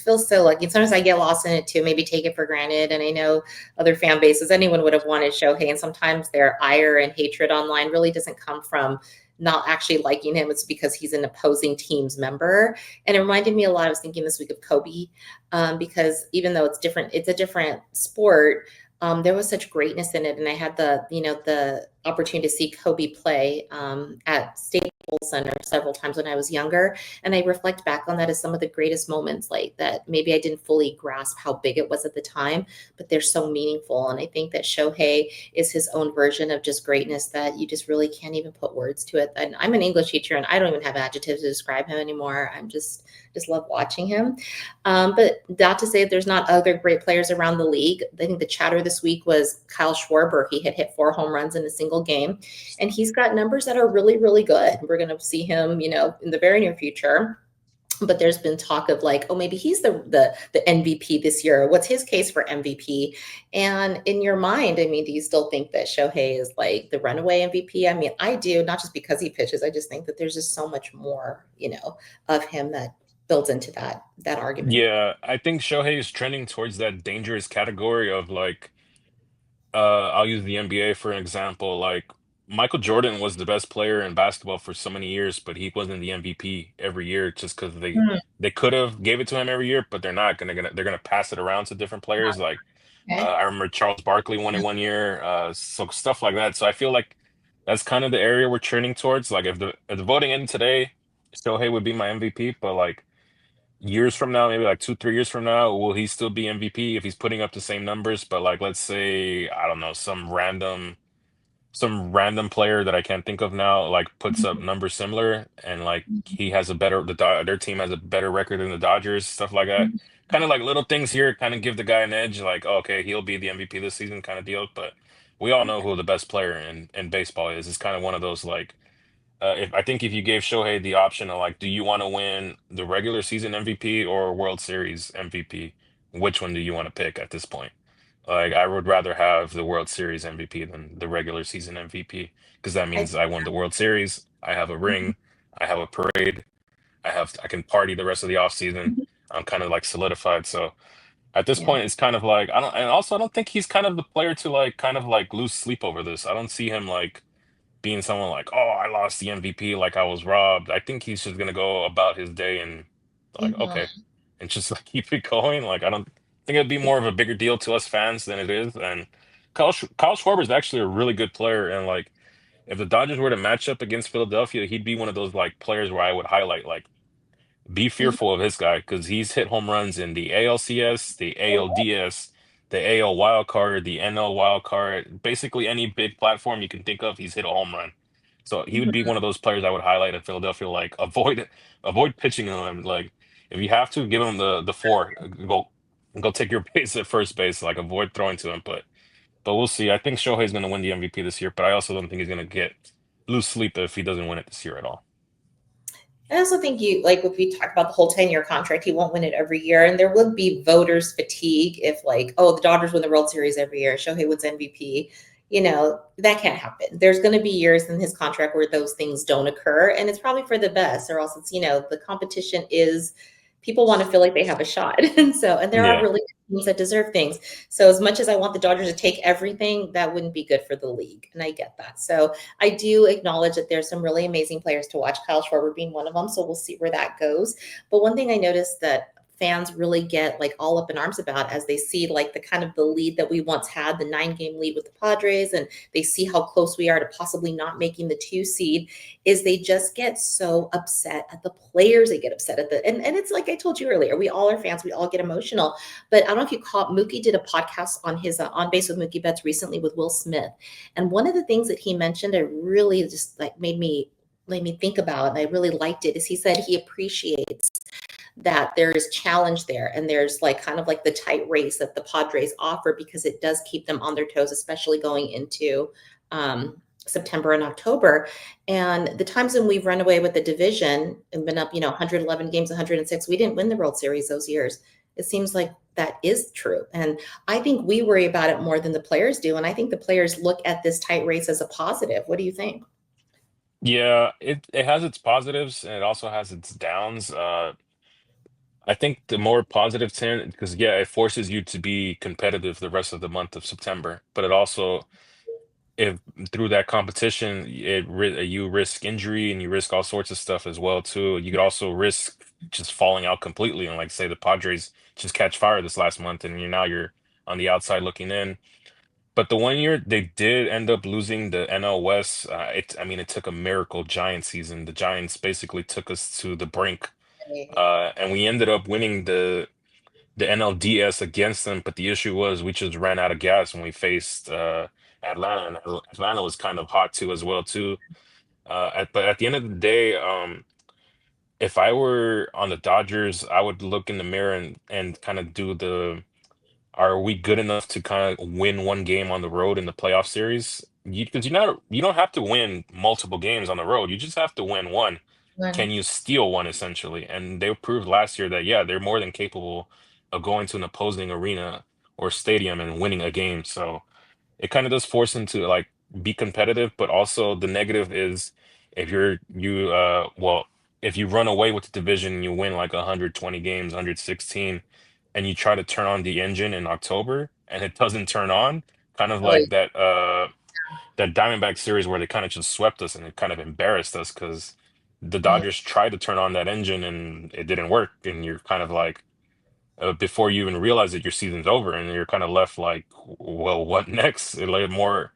feel so lucky. And sometimes I get lost in it too, maybe take it for granted. And I know other fan bases, anyone would have wanted Shohei, and sometimes their ire and hatred online really doesn't come from not actually liking him. It's because he's an opposing team's member. And it reminded me a lot. I was thinking this week of Kobe, because even though it's different, it's a different sport. There was such greatness in it, and I had the opportunity to see Kobe play at Staples Center several times when I was younger, and I reflect back on that as some of the greatest moments, like that maybe I didn't fully grasp how big it was at the time, but they're so meaningful. And I think that Shohei is his own version of just greatness that you just really can't even put words to it. And I'm an English teacher, and I don't even have adjectives to describe him anymore. I'm just love watching him. But not to say that there's not other great players around the league. I think the chatter this week was Kyle Schwarber. He had hit 4 home runs in a single game, and he's got numbers that are really, really good. We're going to see him, in the very near future. But there's been talk of like, oh, maybe he's the MVP this year. What's his case for MVP? And in your mind, I mean, do you still think that Shohei is like the runaway MVP? I mean, I do, not just because he pitches. I just think that there's just so much more, of him that builds into that argument. Yeah, I think Shohei is trending towards that dangerous category of like I'll use the NBA for an example. Like Michael Jordan was the best player in basketball for so many years, but he wasn't the MVP every year just because Hmm. they could have gave it to him every year, but they're not gonna they're gonna pass it around to different players. Like Okay. I remember Charles Barkley won it one year, so stuff like that. So I feel like that's kind of the area we're trending towards. Like if the voting ended today, Shohei would be my MVP, but like years from now, maybe like 2, 3 years from now, will he still be MVP if he's putting up the same numbers? But like, let's say, I don't know, some random player that I can't think of now, like puts up numbers similar, and like he has a better their team has a better record than the Dodgers, stuff like that. Kind of like little things here, kind of give the guy an edge, like oh, okay, he'll be the MVP this season, kind of deal. But we all know who the best player in baseball is. It's kind of one of those like if I think if you gave Shohei the option of like, do you want to win the regular season MVP or World Series MVP? Which one do you want to pick at this point? Like, I would rather have the World Series MVP than the regular season MVP because that I, means I won the World Series, I have a ring, I have a parade, I can party the rest of the off season. I'm kind of like solidified. So at this yeah. point, it's kind of like I don't, and also I don't think he's kind of the player to like kind of like lose sleep over this. I don't see him like being someone like, oh, I lost the MVP, like I was robbed. I think he's just gonna go about his day and like, okay, Mhm. and just like keep it going. Like I don't think it'd be more of a bigger deal to us fans than it is. And Kyle Schwarber is actually a really good player, and like if the Dodgers were to match up against Philadelphia, he'd be one of those like players where I would highlight like be Mhm. fearful of this guy because he's hit home runs in the ALCS, the ALDS, the AL wild card, the NL wild card, basically any big platform you can think of, he's hit a home run. So he would be Mhm. one of those players I would highlight in Philadelphia. Like avoid pitching him. Like if you have to, give him the four. Go take your base at first base. Like avoid throwing to him. But we'll see. I think Shohei's going to win the MVP this year, but I also don't think he's going to get lose sleep if he doesn't win it this year at all. I also think you like if we talk about the whole 10-year contract, he won't win it every year. And there would be voters fatigue if like, oh, the Dodgers win the World Series every year, Shohei wins MVP. That can't happen. There's gonna be years in his contract where those things don't occur. And it's probably for the best, or else the competition is people want to feel like they have a shot. And there are Yeah. really good teams that deserve things. So as much as I want the Dodgers to take everything, that wouldn't be good for the league. And I get that. So I do acknowledge that there's some really amazing players to watch, Kyle Schwarber being one of them. So we'll see where that goes. But one thing I noticed that fans really get like all up in arms about as they see like the kind of the lead that we once had, the 9-game lead with the Padres, and they see how close we are to possibly not making the 2 seed, is they just get so upset at the players. They get upset at and it's like I told you earlier, we all are fans, we all get emotional. But I don't know if you caught Mookie did a podcast on his On Base with Mookie Betts recently with Will Smith. And one of the things that he mentioned that really just like made me think about, and I really liked it, is he said he appreciates that there is challenge there and there's like kind of like the tight race that the Padres offer because it does keep them on their toes, especially going into September and October. And the times when we've run away with the division and been up, 111 games, 106, we didn't win the World Series those years. It seems like that is true. And I think we worry about it more than the players do. And I think the players look at this tight race as a positive. What do you think? Yeah, it has its positives and it also has its downs. I think the more positive tend because yeah, it forces you to be competitive the rest of the month of September, but it also if through that competition you risk injury and you risk all sorts of stuff as well too. You could also risk just falling out completely and like say the Padres just catch fire this last month and you're on the outside looking in. But the one year they did end up losing the NL West, I mean, it took a miracle Giant season. The Giants basically took us to the brink, and we ended up winning the NLDS against them. But the issue was we just ran out of gas when we faced Atlanta, and Atlanta was kind of hot too as well too. But at the end of the day, if I were on the Dodgers, I would look in the mirror and kind of do the are we good enough to kind of win one game on the road in the playoff series? Because you don't have to win multiple games on the road. You just have to win one. Can One. you steal one essentially? And they proved last year that yeah, they're more than capable of going to an opposing arena or stadium and winning a game. So it kind of does force them to like be competitive, but also the negative is if if you run away with the division and you win like 120 games, 116, and you try to turn on the engine in October and it doesn't turn on, kind of Oh, like that Diamondback series where they kind of just swept us and it kind of embarrassed us because the yeah. Dodgers tried to turn on that engine and it didn't work, and you're kind of like before you even realize that your season's over and you're kind of left like, well, what next? It, like more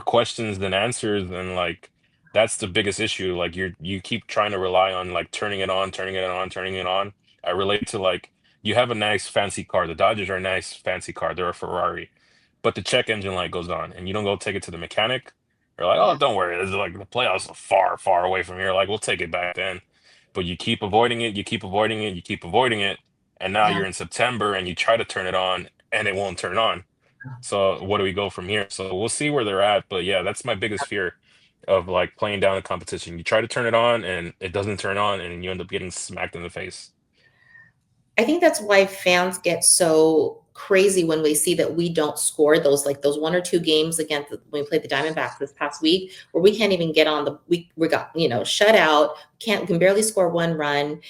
questions than answers, and like that's the biggest issue. Like you keep trying to rely on like turning it on, turning it on, turning it on, I relate to like you have a nice fancy car. The Dodgers are a nice fancy car. They're a Ferrari, but the check engine light goes on, and you don't go take it to the mechanic. They're like, oh, Yeah. don't worry. It's like the playoffs are far, far away from here. Like we'll take it back then, but you keep avoiding it. You keep avoiding it. You keep avoiding it, and now Yeah. you're in September, and you try to turn it on, and it won't turn on. So what do we go from here? So we'll see where they're at. But yeah, that's my biggest fear of like playing down a competition. You try to turn it on and it doesn't turn on and you end up getting smacked in the face. I think that's why fans get so crazy when we see that we don't score those like those one or two games against when we played the Diamondbacks this past week where we can't even get on the we got shut out, can't we can barely score one run.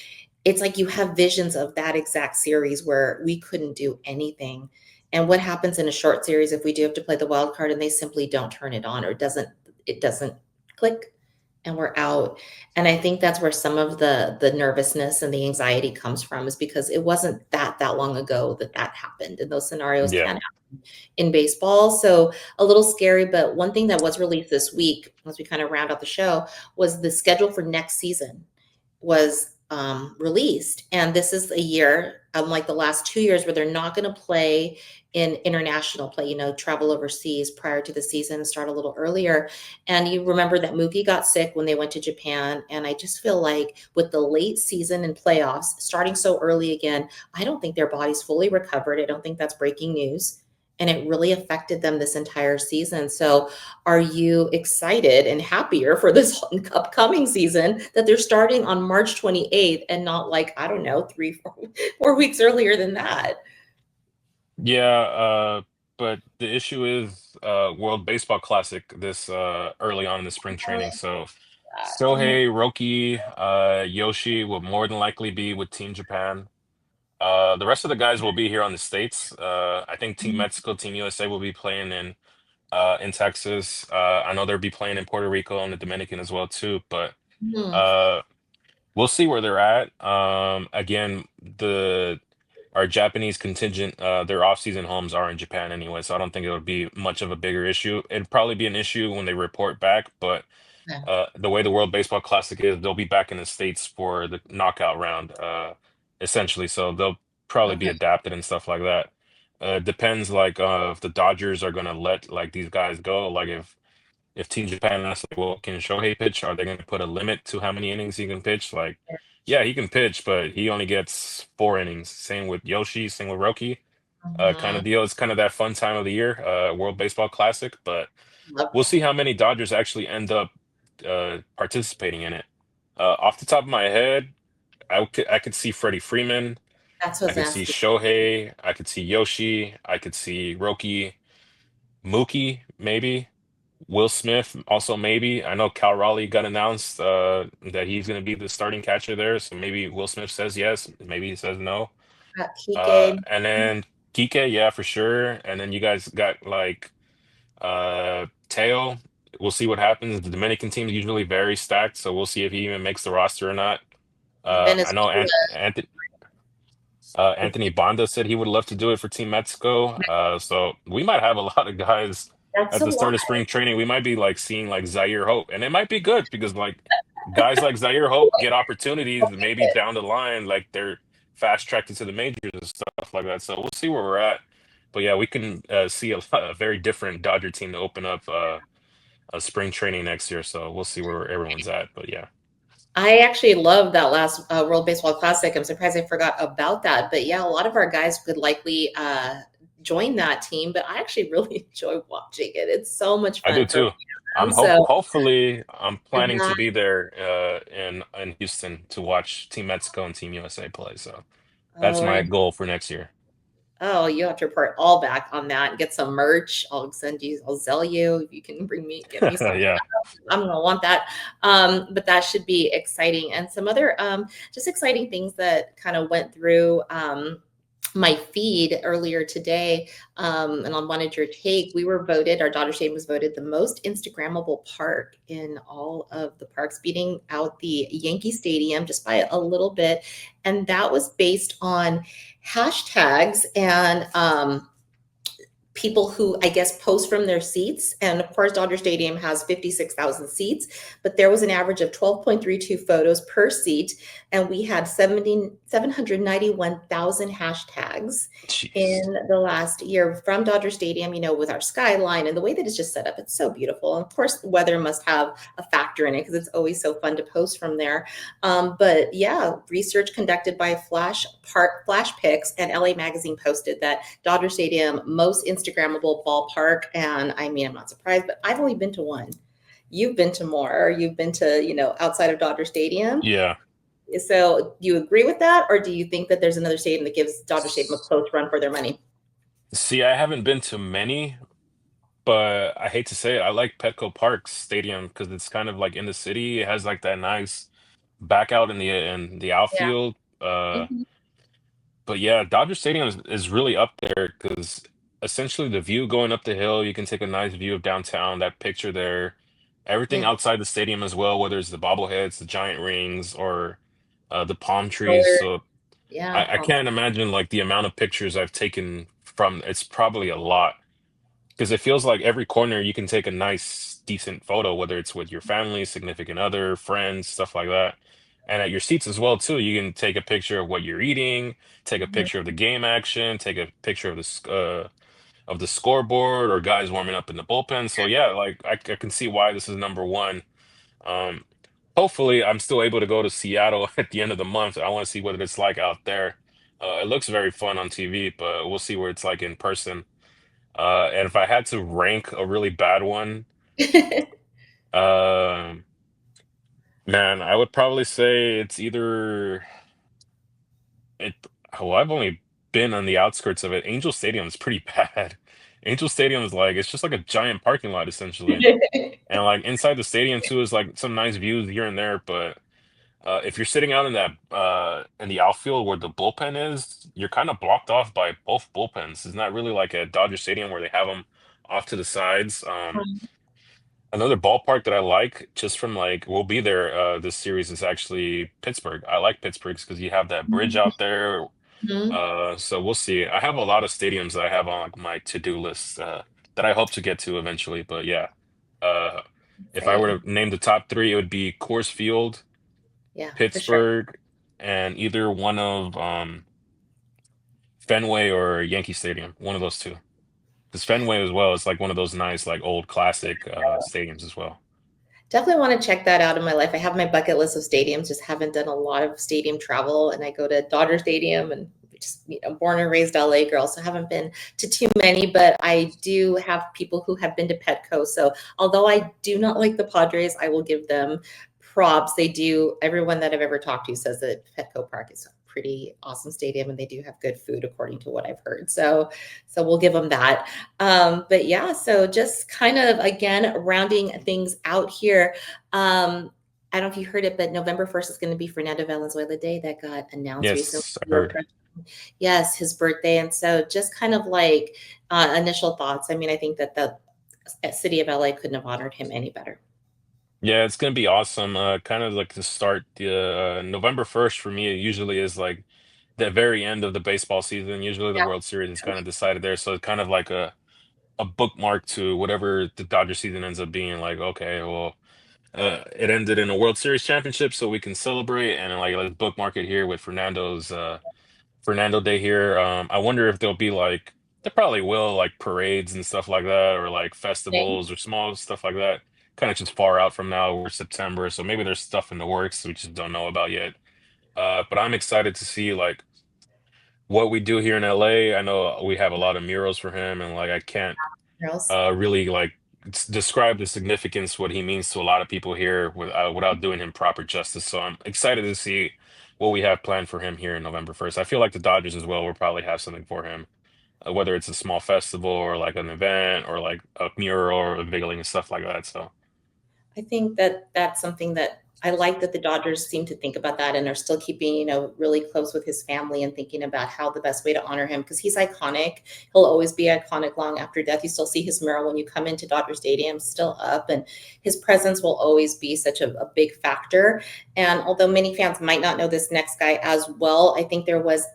It's like you have visions of that exact series where we couldn't do anything. And what happens in a short series if we do have to play the wild card and they simply don't turn it on or it doesn't click and we're out. And I think that's where some of the nervousness and the anxiety comes from is because it wasn't that long ago that happened and those scenarios Yeah. can happen in baseball. So a little scary, but one thing that was released this week as we kind of round out the show was the schedule for next season was released. And this is a year, unlike the last 2 years, where they're not going to play in international play, travel overseas prior to the season, start a little earlier. And you remember that Mookie got sick when they went to Japan. And I just feel like with the late season and playoffs starting so early again, I don't think their body's fully recovered. I don't think that's breaking news. And it really affected them this entire season. So are you excited and happier for this upcoming season that they're starting on March 28th and not like, I don't know, 3, 4 weeks earlier than that? Yeah, but the issue is World Baseball Classic this early on in the spring training. So Oh, Shohei, Roki, Yoshi will more than likely be with Team Japan. The rest of the guys will be here on the States. I think Team Mexico, Team USA will be playing in Texas. I know they'll be playing in Puerto Rico and the Dominican as well too, but mhm. uh we'll see where they're at. Again, the our Japanese contingent, their off-season homes are in Japan anyway, so I don't think it would be much of a bigger issue. It'd probably be an issue when they report back, but Okay. the way the World Baseball Classic is, they'll be back in the States for the knockout round, essentially. So they'll probably be Okay. adapted and stuff like that. Depends like if the Dodgers are gonna let like these guys go. Like if Team Japan asks, like, well, can Shohei pitch? Are they going to put a limit to how many innings he can pitch? Like, yeah, he can pitch, but he only gets 4 innings. Same with Yoshi, same with Roki. Kind of Mhm. deal. It's kind of that fun time of the year, World Baseball Classic. But Love we'll that. see how many Dodgers actually end up participating in it. Off the top of my head, I could see Freddie Freeman. That's what I I was could see asking. Shohei. I could see Yoshi. I could see Roki. Mookie, maybe. Will Smith also maybe. I know Cal Raleigh got announced that he's going to be the starting catcher there, so maybe Will Smith says yes, maybe he says no. Got Kike. And then Kike, yeah, for sure. And then you guys got like Teo. We'll see what happens. The Dominican team is usually very stacked, so we'll see if he even makes the roster or not. I know Venezuela. Anthony Bonda said he would love to do it for Team Mexico. So we might have a lot of guys That's at a the lot. start of spring training. We might be like seeing like Zaire Hope, and it might be good because like guys like Zaire Hope get opportunities maybe down the line, like they're fast tracked into the majors and stuff like that. So we'll see where we're at. But yeah, we can see a very different Dodger team to open up a spring training next year. So we'll see where everyone's at. But yeah, I actually love that last World Baseball Classic. I'm surprised I forgot about that. But yeah, a lot of our guys could likely join that team. But I actually really enjoy watching it. It's so much I do fun for too. them. So Hopefully I'm planning to that, be there in Houston to watch Team Mexico and Team USA play. So that's oh, my goal for next year. oh, you have to report all back on that and get some merch. I'll sell you if you can get me some. Yeah, I'm gonna want that. But that should be exciting. And some other just exciting things that kind of went through my feed earlier today. And I wanted your take. We were voted, our Dodger Stadium was voted the most Instagrammable park in all of the parks, beating out the Yankee Stadium just by a little bit. And that was based on hashtags and people who I guess post from their seats. And of course, Dodger Stadium has 56,000 seats, but there was an average of 12.32 photos per seat. And we had 791,000 hashtags Jeez. in the last year from Dodger Stadium, with our skyline and the way that it's just set up. It's so beautiful. And of course, the weather must have a factor in it because it's always so fun to post from there. But yeah, research conducted by Flash Pics and LA Magazine posted that Dodger Stadium most Instagrammable ballpark. And I mean, I'm not surprised, but I've only been to one. You've been to more. You've been to, outside of Dodger Stadium. Yeah. So do you agree with that? Or do you think that there's another stadium that gives Dodger Stadium a close run for their money? See, I haven't been to many, but I hate to say it, I like Petco Park Stadium because it's kind of like in the city. It has like that nice back out in the Yeah. outfield. Mhm. But yeah, Dodger Stadium is really up there because essentially the view going up the hill, you can take a nice view of downtown, that picture there. Everything Yeah. outside the stadium as well, whether it's the bobbleheads, the giant rings, or the palm trees. Color. So Yeah. I can't imagine like the amount of pictures I've taken from it's probably a lot because it feels like every corner you can take a nice, decent photo, whether it's with your family, significant other, friends, stuff like that. And at your seats as well, too, you can take a picture of what you're eating, take a Mhm. picture of the game action, take a picture of of the scoreboard or guys warming up in the bullpen. So yeah, like I can see why this is number one. Um, Hopefully, I'm still able to go to Seattle at the end of the month. I want to see what it's like out there. It looks very fun on TV, but we'll see where it's like in person. And if I had to rank a really bad one, um, man, I would probably say it's either it. Well, I've only been on the outskirts of it. Angel Stadium is pretty bad. Angel Stadium is like it's just like a giant parking lot essentially, and like inside the stadium too is like some nice views here and there. But if you're sitting out in that in the outfield where the bullpen is, you're kind of blocked off by both bullpens. It's not really like a Dodger Stadium where they have them off to the sides. Another ballpark that I like just from like we'll be there this series is actually Pittsburgh. I like Pittsburgh because you have that bridge out there. Mhm. So we'll see. I have a lot of stadiums that I have on like my to-do list that I hope to get to eventually. But yeah, uh, if I were Exciting. to name the top three, it would be Coors Field, Yeah, for sure. Pittsburgh, and either one of Fenway or Yankee Stadium. One of those two. Because Fenway as well is like one of those nice like old classic stadiums as well. Definitely want to check that out in my life. I have my bucket list of stadiums, just haven't done a lot of stadium travel. And I go to Dodger Stadium and just, born and raised LA girl. So I haven't been to too many, but I do have people who have been to Petco. So although I do not like the Padres, I will give them props. They do, everyone that I've ever talked to says that Petco Park is a pretty awesome stadium and they do have good food according to what I've heard. So we'll give them that. But yeah, so just kind of again rounding things out here. I don't know if you heard it, but November 1st is going to be Fernando Valenzuela Day that got announced recently. Yes, I heard. Yes, his birthday. And so just kind of like initial thoughts. I mean, I think that the city of LA couldn't have honored him any better. Yeah, it's gonna be awesome. Kind of like to start the November 1st for me, it usually is like the very end of the baseball season. Usually the Yeah. World Series is kind of decided there. So it's kind of like a bookmark to whatever the Dodger season ends up being like, okay, well, it ended in a World Series championship, so we can celebrate and like let's bookmark it here with Fernando Day here. I wonder if there'll be like there probably will like parades and stuff like that, or like Same. festivals or small stuff like that. Kind of just far out from now. We're September, so maybe there's stuff in the works we just don't know about yet. But I'm excited to see like what we do here in LA. I know we have a lot of murals for him, and like I can't Girls. really like describe the significance what he means to a lot of people here without doing him proper justice. So I'm excited to see what we have planned for him here in November 1st. I feel like the Dodgers as well will probably have something for him, whether it's a small festival or like an event or like a mural or a bigling and stuff like that. So I think that that's something that I like that the Dodgers seem to think about that and are still keeping, really close with his family and thinking about how the best way to honor him because he's iconic. He'll always be iconic long after death. You still see his mural when you come into Dodger Stadium, still up, and his presence will always be such a big factor. And although many fans might not know this next guy as well, I think there was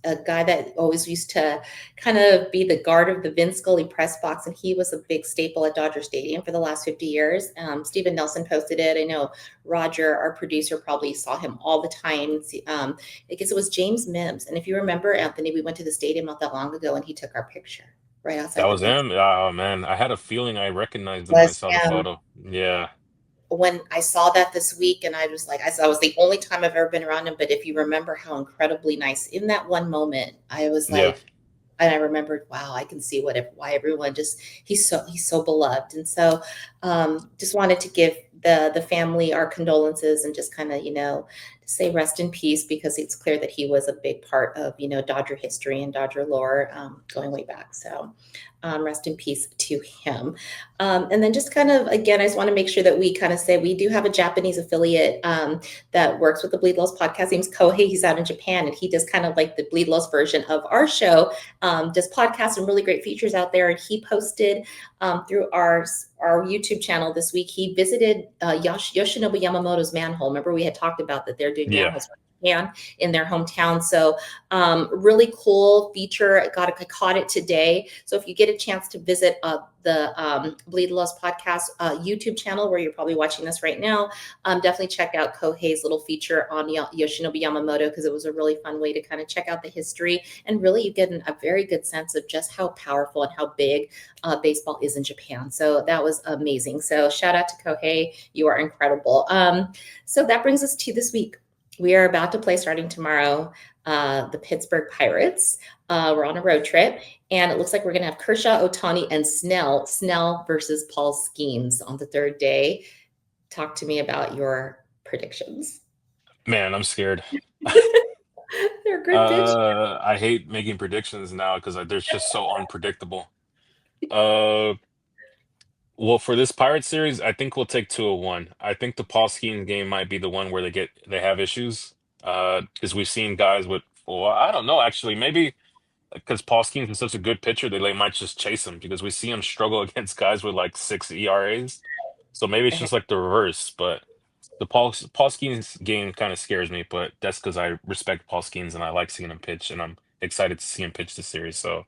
a guy that always used to kind of be the guard of the Vin Scully press box, and he was a big staple at Dodger Stadium for the last 50 years. Stephen Nelson posted it. I know Roger, our producer, probably saw him all the time. I guess it was James Mims. And if you remember, Anthony, we went to the stadium not that long ago, and he took our picture right That outside the was fence. him. Oh man, I had a feeling I recognized him when I Was saw the him. photo. Yeah, When I saw that this week, and I was like, I saw it was the only time I've ever been around him. But if you remember how incredibly nice in that one moment, I was yeah, like, and I remembered, wow, I can see why everyone just he's so beloved. And so just wanted to give the family our condolences and just kind of, say rest in peace, because it's clear that he was a big part of, Dodger history and Dodger lore, going way back. So rest in peace to him. And then just kind of, again, I just want to make sure that we kind of say we do have a Japanese affiliate that works with the Bleed Lows podcast. His name's Kohei. He's out in Japan, and he does kind of like the Bleed Lows version of our show, does podcasts and really great features out there. And he posted through our YouTube channel this week. He visited Yoshinobu Yamamoto's manhole. Remember, we had talked about that they're doing yeah. manholes in their hometown. So really cool feature. I caught it today. So if you get a chance to visit the Bleed Loves podcast YouTube channel, where you're probably watching this right now, definitely check out Kohei's little feature on Yoshinobu Yamamoto, because it was a really fun way to kind of check out the history, and really you get a very good sense of just how powerful and how big baseball is in Japan. So that was amazing. So shout out to Kohei. You are incredible. So that brings us to this week. We are about to play, starting tomorrow, the Pittsburgh Pirates. We're on a road trip, and it looks like we're going to have Kershaw, Ohtani, and Snell versus Paul Skeens on the third day. Talk to me about your predictions. Man, I'm scared. They're a good pitch. I hate making predictions now because they're just so unpredictable. Uh, well, for this Pirate series, I think we'll take 2-1. I think the Paul Skeens game might be the one where they have issues. Because we've seen guys with, well, I don't know actually, maybe because Paul Skeens is such a good pitcher, they might just chase him because we see him struggle against guys with like 6 ERAs. So maybe it's just like the reverse, but the Paul Skeens game kind of scares me, but that's because I respect Paul Skeens and I like seeing him pitch, and I'm excited to see him pitch this series. So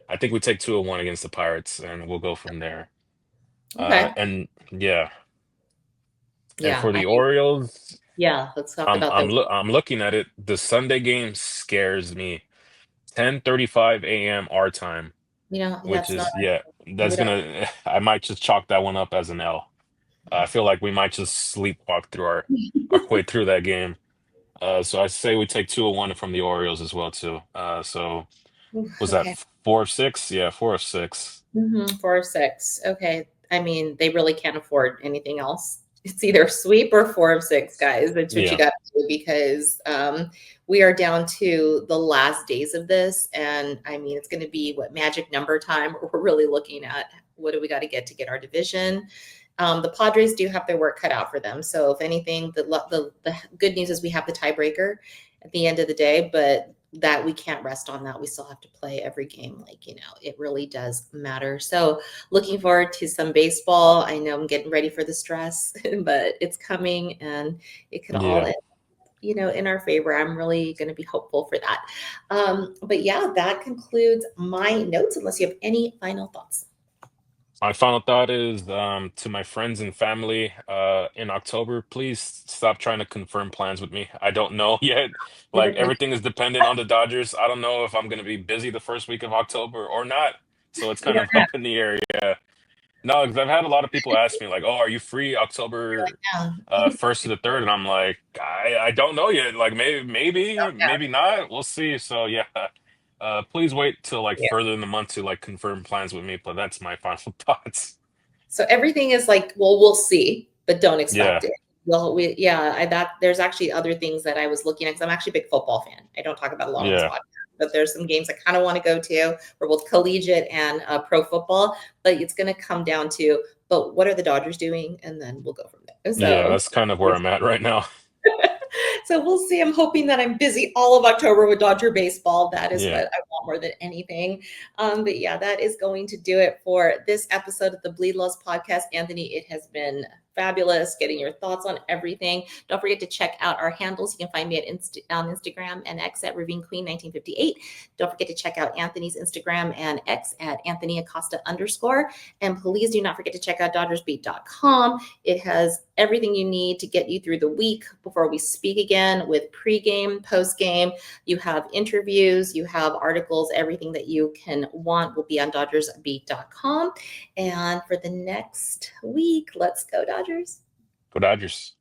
I think we take 2-1 against the Pirates, and we'll go from there. Okay. And yeah, and Yeah. for the Orioles, Yeah. Let's talk I'm about I'm those. lo I'm looking at it. The Sunday game scares me. 10:35 a.m. our time, which That's not. is yeah, We that's don't. gonna. I might just chalk that one up as an L. I feel like we might just sleepwalk through our way through that game. So I say we take 2-1 from the Orioles as well too. So was that Okay. 4 of 6? Yeah, 4 of 6. 4 of 6. Okay. I mean, they really can't afford anything else. It's either sweep or 4 of 6, guys. That's what you Yeah, got to do, because we are down to the last days of this. And I mean, it's going to be what, magic number time. We're really looking at what do we got to get our division. The Padres do have their work cut out for them. So if anything, the good news is we have the tiebreaker at the end of the day, but that we can't rest on that. We still have to play every game. Like, it really does matter. So looking forward to some baseball. I know I'm getting ready for the stress, but it's coming, and it could all yeah. end, in our favor. I'm really going to be hopeful for that. But yeah, that concludes my notes, unless you have any final thoughts. My final thought is to my friends and family in October, please stop trying to confirm plans with me. I don't know yet. Like Everybody, everything is dependent on the Dodgers. I don't know if I'm going to be busy the first week of October or not. So it's you kind don't of know. up in the air. Yeah. No, because I've had a lot of people ask me like, "Oh, are you free October Yeah. 1st to the 3rd?" And I'm like, I don't know yet. Like maybe not. We'll see. So yeah. Please wait till like Yeah. further in the month to like confirm plans with me, but that's my final thoughts. So everything is like, well, we'll see, but don't expect Yeah, it. Well, that there's actually other things that I was looking at, because I'm actually a big football fan. I don't talk about a lot on this yeah, podcast, but there's some games I kind of want to go to for both collegiate and pro football. But it's going to come down to, but what are the Dodgers doing, and then we'll go from there. yeah. So That's kind of where I'm at right now. so we'll see. I'm hoping that I'm busy all of October with Dodger baseball. That is Yeah. what I want more than anything. But yeah, that is going to do it for this episode of the Bleed Loss podcast. Anthony, it has been fabulous, getting your thoughts on everything. Don't forget to check out our handles. You can find me on Instagram and X at Ravine Queen 1958. Don't forget to check out Anthony's Instagram and X at Anthony Acosta _. And please do not forget to check out DodgersBeat.com. It has everything you need to get you through the week before we speak again, with pregame, postgame. You have interviews, you have articles, everything that you can want will be on DodgersBeat.com. And for the next week, let's go Dodgers. Go Dodgers.